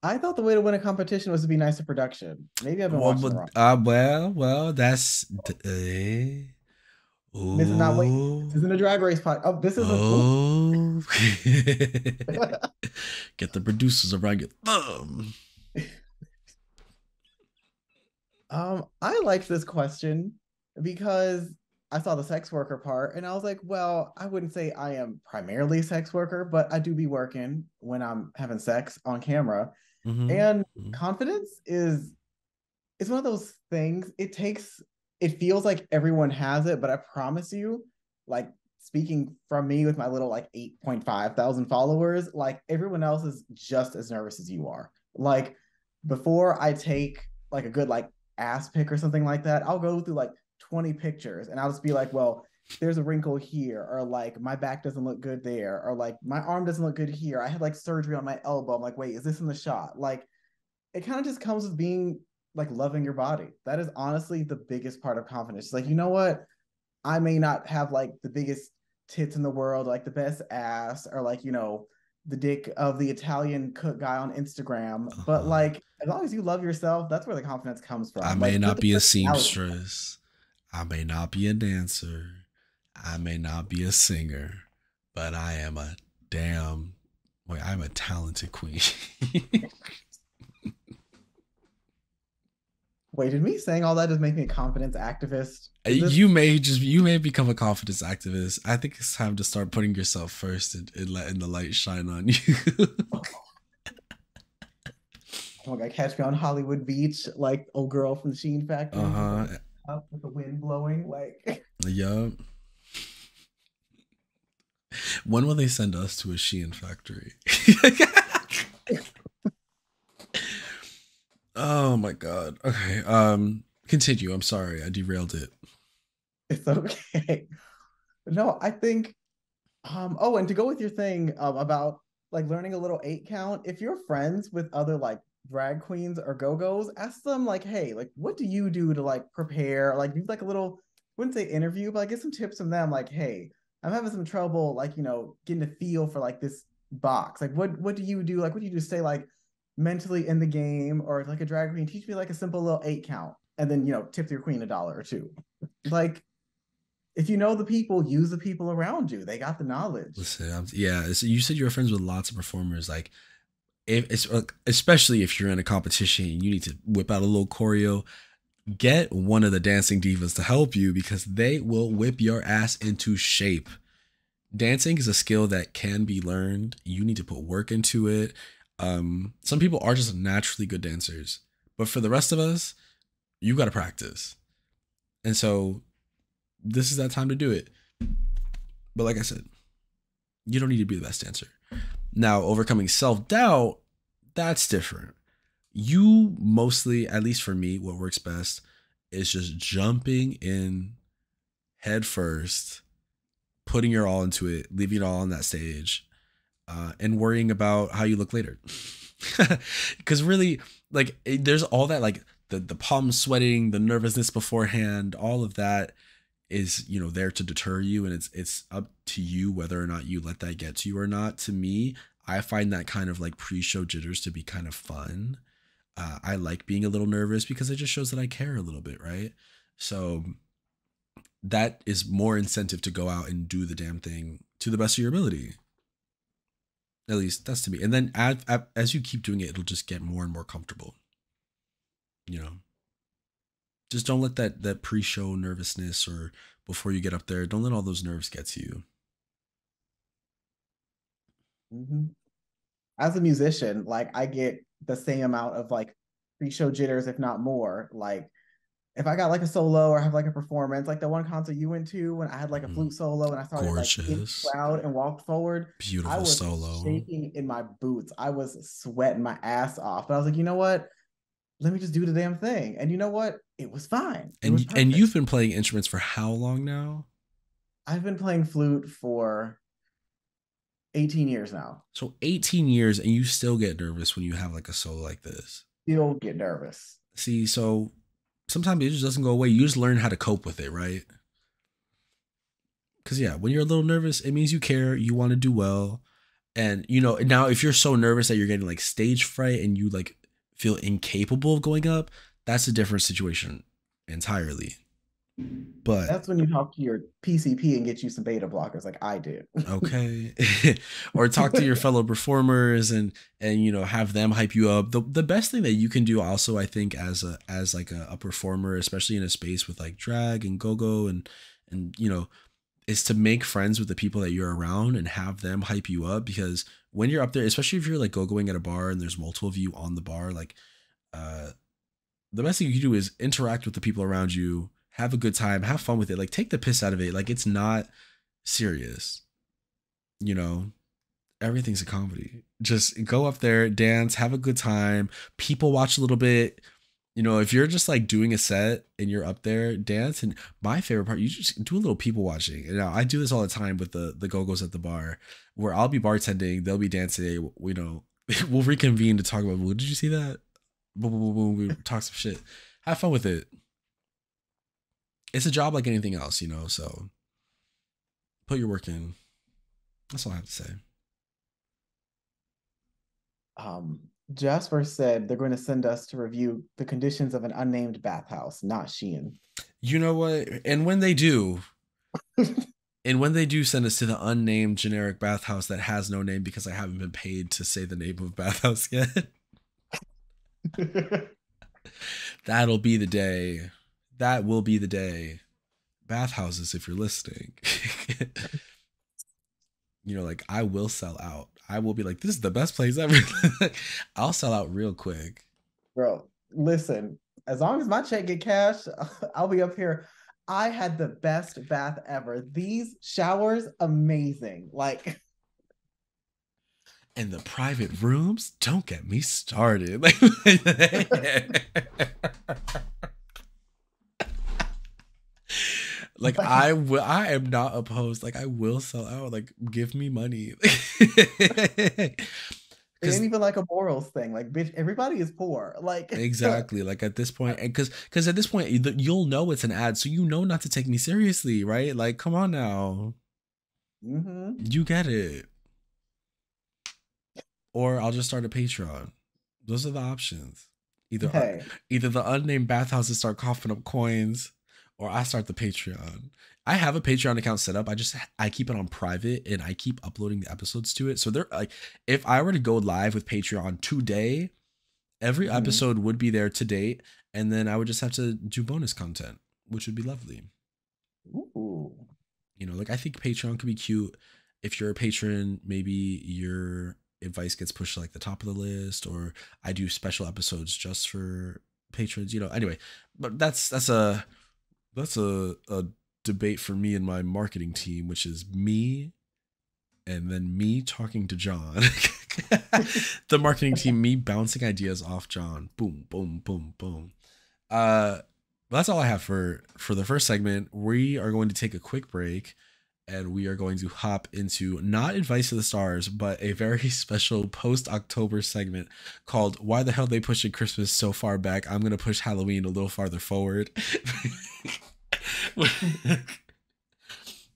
I thought the way to win a competition was to be nice to production. Maybe I've been Well, watching the but, wrong. that's. This is not wait. Oh, This isn't a drag race pod. Oh, this isn't. oh. Get the producers around your thumb. I liked this question because I saw the sex worker part and I was like, well, I wouldn't say I am primarily a sex worker, but I do be working when I'm having sex on camera. Mm-hmm. And Mm-hmm. confidence is it's one of those things. It feels like everyone has it, but I promise you, like speaking from me with my little like 8.5 thousand followers, like everyone else is just as nervous as you are. Like before I take like a good like ass pic or something like that, I'll go through like 20 pictures and I'll just be like, well, there's a wrinkle here, or like my back doesn't look good there, or like my arm doesn't look good here. I had like surgery on my elbow. I'm like, wait, is this in the shot? Like it kind of just comes with being like loving your body. That is honestly the biggest part of confidence. It's like, you know what? I may not have like the biggest tits in the world, like the best ass, or like, the dick of the Italian cook guy on Instagram. But Uh-huh. like, as long as you love yourself, that's where the confidence comes I from. may Like, put not the be a personality. seamstress. I may not be a dancer. I may not be a singer, but I am a damn. Wait, I'm a talented queen. Wait, did me saying all that just make me a confidence activist? Is You this may just you may become a confidence activist. I think it's time to start putting yourself first and letting the light shine on you. oh my god, catch me on Hollywood Beach, like old girl from the Sheen Uh Factory, just like huh. up with the wind blowing, like Yup. When will they send us to a Shein factory? Oh my god. Okay. Continue. I'm sorry. I derailed it. it's okay. No, I think oh, and to go with your thing about like learning a little eight count, if you're friends with other like drag queens or go-go's, ask them like, hey, like what do you do to like prepare? Like do like a little, wouldn't say interview, but like get some tips from them, like, hey, I'm having some trouble like, getting a feel for like this box. Like what do you do? Like what do you do to stay like mentally in the game, or like a drag queen, teach me like a simple little eight count and then tip your queen $1 or two. Like if you know the people, use the people around you. They got the knowledge. Listen, yeah. So you said you were friends with lots of performers. Like, if it's especially if you're in a competition, you need to whip out a little choreo. Get one of the dancing divas to help you because they will whip your ass into shape. Dancing is a skill that can be learned. You need to put work into it. Some people are just naturally good dancers, but for the rest of us, you got to practice. And so this is that time to do it. But like I said, you don't need to be the best dancer. Now, overcoming self doubt, that's different. You mostly, at least for me, what works best is just jumping in head first, putting your all into it, leaving it all on that stage, and worrying about how you look later. Because really, like, there's all that, like the palms sweating, the nervousness beforehand, all of that is there to deter you, and it's up to you whether or not you let that get to you or not. To me, I find that kind of like pre-show jitters to be kind of fun. I like being a little nervous because it just shows that I care a little bit, right? So that is more incentive to go out and do the damn thing to the best of your ability. At least that's to me. And then as you keep doing it, it'll just get more and more comfortable. You know, just don't let that pre-show nervousness or before you get up there, don't let all those nerves get to you. Mm-hmm. As a musician, like I get the same amount of like pre-show jitters, if not more. Like if I got like a solo or have like a performance, like the one concert you went to when I had like a Mhm. flute solo and I started like in the Gorgeous, crowd and walked forward, I beautiful was solo. shaking in my boots. I was sweating my ass off. But I was like, you know what? Let me just do the damn thing. And you know what? It was fine. It was And perfect. you've been playing instruments for how long now? I've been playing flute for 18 years now. So 18 years and you still get nervous when you have like a solo like this. Still get nervous. See, so sometimes it just doesn't go away. You just learn how to cope with it, right? Because yeah, when you're a little nervous, it means you care, you want to do well. And now if you're so nervous that you're getting like stage fright and you feel incapable of going up, that's a different situation entirely. But That's when you talk to your PCP and get you some beta blockers, like I did. okay. Or talk to your fellow performers and have them hype you up. The best thing that you can do also, I think, as like a performer, especially in a space with like drag and go-go and is to make friends with the people that you're around and have them hype you up, because when you're up there, especially if you're like go-going at a bar and there's multiple of you on the bar, like uh the best thing you can do is interact with the people around you, have a good time, have fun with it, like take the piss out of it, like it's not serious, you know everything's a comedy. Just go up there, dance, have a good time, people watch a little bit. If you're just like doing a set and you're up there, dance. And my favorite part, you just do a little people watching. And I do this all the time with the go-go's at the bar, where I'll be bartending, they'll be dancing, we'll reconvene to talk about, well, did you see that? Boom, boom, boom, boom. We talk some shit. Have fun with it. It's a job like anything else, so put your work in. That's all I have to say. Um, Jasper said they're going to send us to review the conditions of an unnamed bathhouse, not Shein. You know what? And when they do send us to the unnamed generic bathhouse that has no name because I haven't been paid to say the name of bathhouse yet, that'll be the day. That will be the day. Bathhouses, if you're listening, like I will sell out. I will be like, this is the best place ever. I'll sell out real quick. Bro, listen, as long as my check get cashed, I'll be up here. I had the best bath ever. These showers, amazing. Like, And the private rooms, don't get me started. Like I am not opposed. Like I will sell out. Like give me money. it ain't even like a morals thing. Like, bitch, everybody is poor. Like, exactly. Like at this point, and because at this point you'll know it's an ad, so not to take me seriously, right? Like, come on now, you get it. Or I'll just start a Patreon. Those are the options. Either the unnamed bathhouses start coughing up coins, or I start the Patreon. I have a Patreon account set up. I keep it on private and I keep uploading the episodes to it. So they're like, if I were to go live with Patreon today, every episode would be there to date, and then I would just have to do bonus content, which would be lovely. Ooh. Like I think Patreon could be cute. If you're a patron, maybe your advice gets pushed to like the top of the list, or I do special episodes just for patrons. Anyway, but that's a debate for me and my marketing team, which is me and then me talking to John. The marketing team, me bouncing ideas off John. Boom, boom, boom, boom. That's all I have for the first segment. We are going to take a quick break, and we are going to hop into not Advice to the Stars, but a very special post-October segment called Why the Hell They Pushing Christmas So Far Back? I'm going to push Halloween a little farther forward.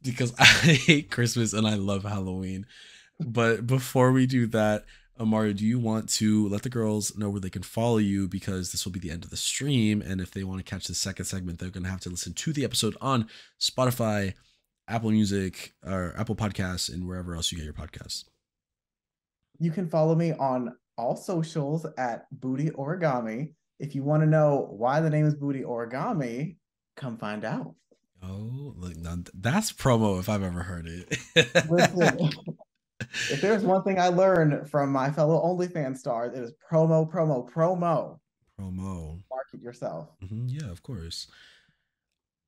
Because I hate Christmas and I love Halloween. But before we do that, Imario, do you want to let the girls know where they can follow you? Because this will be the end of the stream. And if they want to catch the second segment, they're going to have to listen to the episode on Spotify, Apple Music, or Apple Podcasts, and wherever else you get your podcasts. You can follow me on all socials at Booty Origami. If you want to know why the name is Booty Origami, come find out. Oh, look, now that's promo if I've ever heard it. Listen, if there's one thing I learned from my fellow OnlyFans stars, it is promo, promo, promo. Promo. Market yourself. Yeah, of course.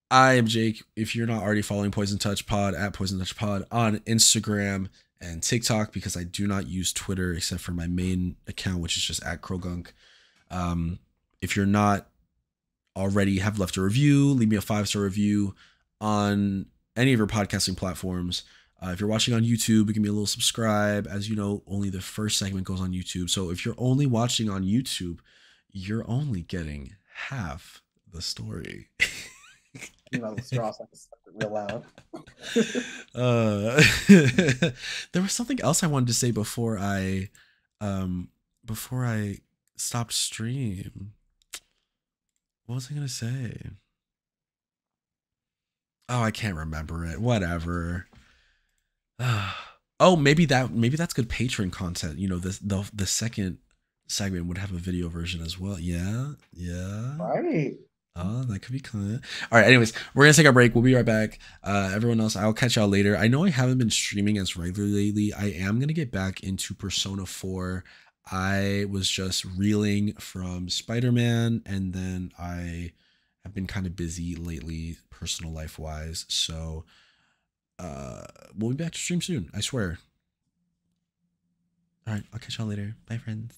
I am Jake. If you're not already following Poison Touch Pod at Poison Touch Pod on Instagram and TikTok, because I do not use Twitter except for my main account, which is just at Krogunk. If you're not already have left a review, leave me a 5-star review on any of your podcasting platforms. If you're watching on YouTube, give me a little subscribe. As you know, only the first segment goes on YouTube. So if you're only watching on YouTube, you're only getting half the story. The straws real loud. There was something else I wanted to say before I stopped stream. What was I gonna say? Oh, I can't remember it. Whatever. Oh, maybe that's good patron content. You know, the second segment would have a video version as well. Yeah, yeah. Right. Oh, that could be kind. All right. Anyways, we're gonna take a break. We'll be right back. Everyone else, I'll catch y'all later. I know I haven't been streaming as regularly lately. I am gonna get back into Persona 4. I was just reeling from Spider-Man, and then I have been kind of busy lately, personal life wise. So we'll be back to stream soon. I swear. All right. I'll catch y'all later. Bye, friends.